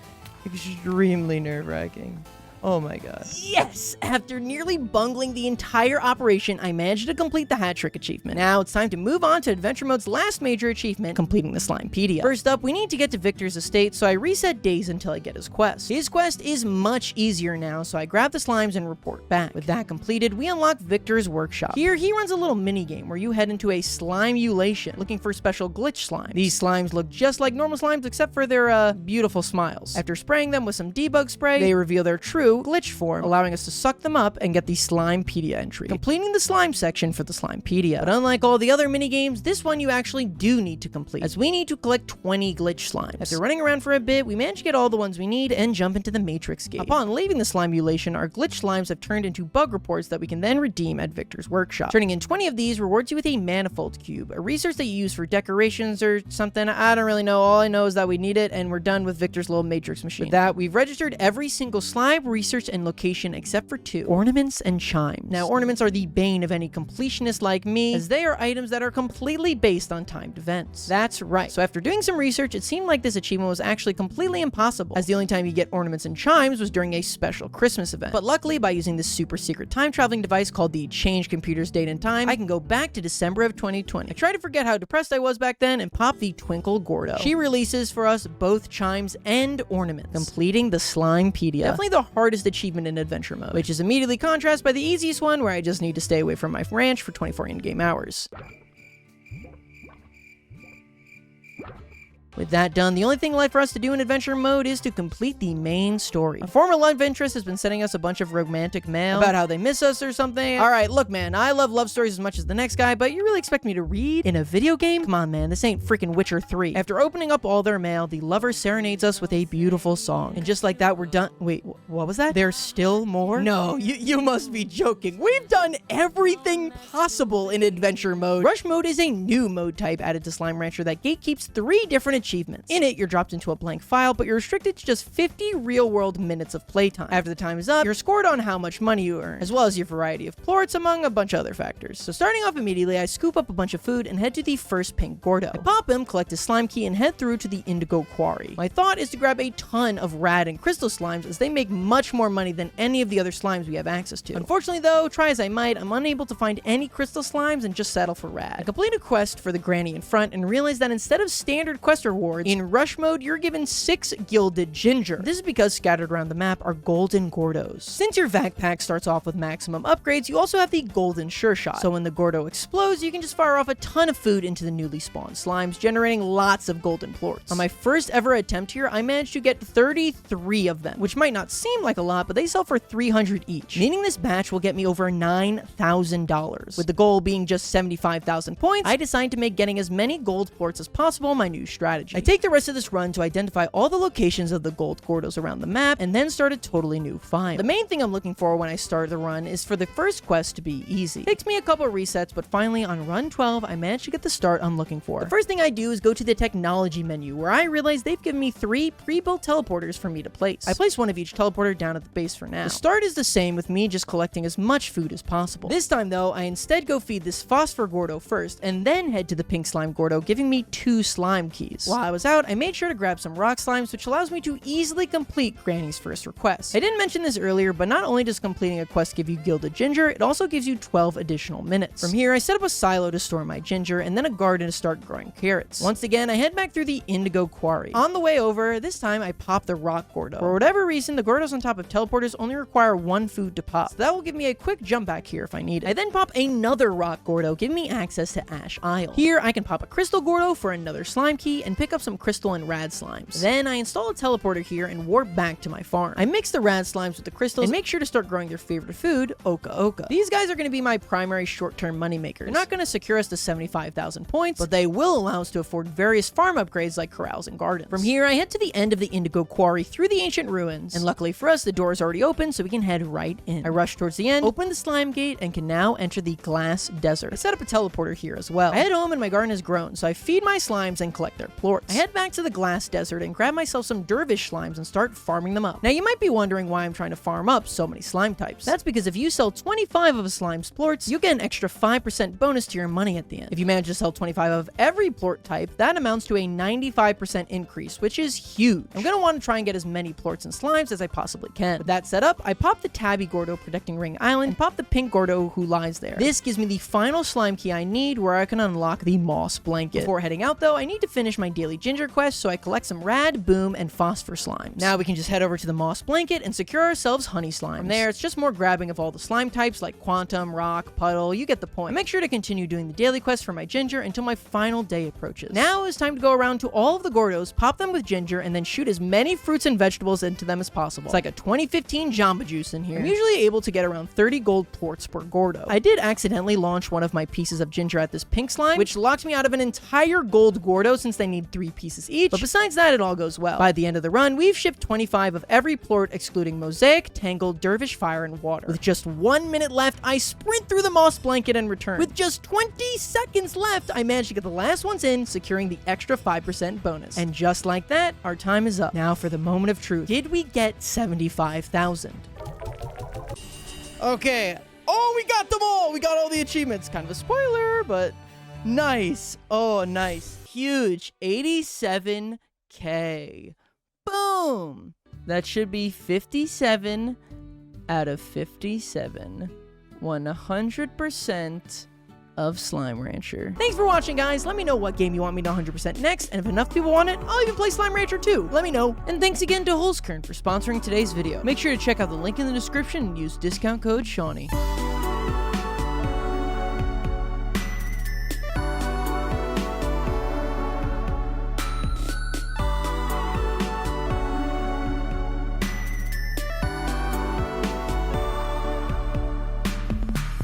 extremely nerve-wracking. Oh my god. Yes! After nearly bungling the entire operation, I managed to complete the hat trick achievement. Now it's time to move on to Adventure Mode's last major achievement, completing the Slimepedia. First up, we need to get to Victor's estate, so I reset days until I get his quest. His quest is much easier now, so I grab the slimes and report back. With that completed, we unlock Victor's workshop. Here, he runs a little mini-game where you head into a slime-ulation, looking for special glitch slimes. These slimes look just like normal slimes, except for their, beautiful smiles. After spraying them with some debug spray, they reveal their true glitch form, allowing us to suck them up and get the Slimepedia entry, completing the slime section for the Slimepedia. But unlike all the other minigames, this one you actually do need to complete, as we need to collect 20 glitch slimes. After running around for a bit, we manage to get all the ones we need and jump into the Matrix gate. Upon leaving the Slimeulation, our glitch slimes have turned into bug reports that we can then redeem at Victor's workshop. Turning in 20 of these rewards you with a manifold cube, a resource that you use for decorations or something. I don't really know. All I know is that we need it, and we're done with Victor's little Matrix machine. With that, we've registered every single slime, research, and location except for 2, ornaments and chimes. Now, ornaments are the bane of any completionist like me, as they are items that are completely based on timed events. That's right. So after doing some research, it seemed like this achievement was actually completely impossible, as the only time you get ornaments and chimes was during a special Christmas event. But luckily, by using this super secret time traveling device called the Change Computer's Date and Time, I can go back to December of 2020. I try to forget how depressed I was back then and pop the Twinkle Grotto. She releases for us both chimes and ornaments, completing the Slimepedia. Definitely the hardest achievement in adventure mode, which is immediately contrasted by the easiest one where I just need to stay away from my ranch for 24 in-game hours. With that done, the only thing left for us to do in adventure mode is to complete the main story. A former love interest has been sending us a bunch of romantic mail about how they miss us or something. Alright, look man, I love love stories as much as the next guy, but you really expect me to read in a video game? Come on man, this ain't freaking Witcher 3. After opening up all their mail, the lover serenades us with a beautiful song. And just like that, we're done. Wait, what was that? There's still more? No, you must be joking. We've done everything possible in adventure mode. Rush mode is a new mode type added to Slime Rancher that gatekeeps 3 different achievements. In it, you're dropped into a blank file, but you're restricted to just 50 real-world minutes of playtime. After the time is up, you're scored on how much money you earn, as well as your variety of plorts, among a bunch of other factors. So starting off immediately, I scoop up a bunch of food and head to the first pink Grotto. I pop him, collect his slime key, and head through to the indigo quarry. My thought is to grab a ton of rad and crystal slimes, as they make much more money than any of the other slimes we have access to. Unfortunately though, try as I might, I'm unable to find any crystal slimes and just settle for rad. I complete a quest for the granny in front and realize that instead of standard quest rewards, in rush mode you're given 6 gilded ginger. This is because scattered around the map are golden Grottos. Since your vac pack starts off with maximum upgrades, you also have the golden sure shot. So when the Grotto explodes, you can just fire off a ton of food into the newly spawned slimes, generating lots of golden plorts. On my first ever attempt here, I managed to get 33 of them, which might not seem like a lot, but they sell for 300 each, meaning this batch will get me over $9,000. With the goal being just 75,000 points, I decide to make getting as many gold plorts as possible my new strategy. I take the rest of this run to identify all the locations of the gold Grottos around the map, and then start a totally new find. The main thing I'm looking for when I start the run is for the first quest to be easy. It takes me a couple resets, but finally on run 12, I managed to get the start I'm looking for. The first thing I do is go to the technology menu, where I realize they've given me 3 pre-built teleporters for me to place. I place one of each teleporter down at the base for now. The start is the same, with me just collecting as much food as possible. This time though, I instead go feed this phosphor Grotto first, and then head to the pink slime Grotto, giving me 2 slime keys. While I was out, I made sure to grab some rock slimes, which allows me to easily complete Granny's first request. I didn't mention this earlier, but not only does completing a quest give you gilded ginger, it also gives you 12 additional minutes. From here, I set up a silo to store my ginger, and then a garden to start growing carrots. Once again, I head back through the indigo quarry. On the way over, this time I pop the rock Grotto. For whatever reason, the Grottos on top of teleporters only require 1 food to pop, so that will give me a quick jump back here if I need it. I then pop another rock Grotto, giving me access to Ash Isle. Here, I can pop a crystal Grotto for another slime key and pick up some crystal and rad slimes. Then I install a teleporter here and warp back to my farm. I mix the rad slimes with the crystals and make sure to start growing their favorite food, Oka Oka. These guys are going to be my primary short-term moneymakers. They're not going to secure us to 75,000 points, but they will allow us to afford various farm upgrades like corrals and gardens. From here, I head to the end of the indigo quarry through the ancient ruins, and luckily for us, the door is already open, so we can head right in. I rush towards the end, open the slime gate, and can now enter the glass desert. I set up a teleporter here as well. I head home and my garden has grown, so I feed my slimes and collect their plorts. I head back to the glass desert and grab myself some dervish slimes and start farming them up. Now you might be wondering why I'm trying to farm up so many slime types. That's because if you sell 25 of a slime's plorts, you get an extra 5% bonus to your money at the end. If you manage to sell 25 of every plort type, that amounts to a 95% increase, which is huge. I'm going to want to try and get as many plorts and slimes as I possibly can. With that set up, I pop the tabby Grotto protecting Ring Island and pop the pink Grotto who lies there. This gives me the final slime key I need, where I can unlock the moss blanket. Before heading out though, I need to finish my daily ginger quest, so I collect some rad, boom, and phosphor slimes. Now we can just head over to the moss blanket and secure ourselves honey slimes. From there, it's just more grabbing of all the slime types like quantum, rock, puddle, you get the point. I make sure to continue doing the daily quest for my ginger until my final day approaches. Now it's time to go around to all of the Grottos, pop them with ginger, and then shoot as many fruits and vegetables into them as possible. It's like a 2015 Jamba Juice in here. I'm usually able to get around 30 gold plorts per Grotto. I did accidentally launch one of my pieces of ginger at this pink slime, which locked me out of an entire gold Grotto since they need 3 pieces each, but besides that, it all goes well. By the end of the run, we've shipped 25 of every plort excluding Mosaic, Tangled, Dervish, Fire, and Water. With just 1 minute left, I sprint through the moss blanket and return. With just 20 seconds left, I managed to get the last ones in, securing the extra 5% bonus. And just like that, our time is up. Now for the moment of truth. Did we get 75,000? Okay. Oh, we got them all! We got all the achievements. Kind of a spoiler, but nice. Oh, nice. Huge. 87K. Boom! That should be 57 out of 57. 100% of Slime Rancher. Thanks for watching, guys. Let me know what game you want me to 100% next, and if enough people want it, I'll even play Slime Rancher too. Let me know. And thanks again to Holzkern for sponsoring today's video. Make sure to check out the link in the description and use discount code Shawnee.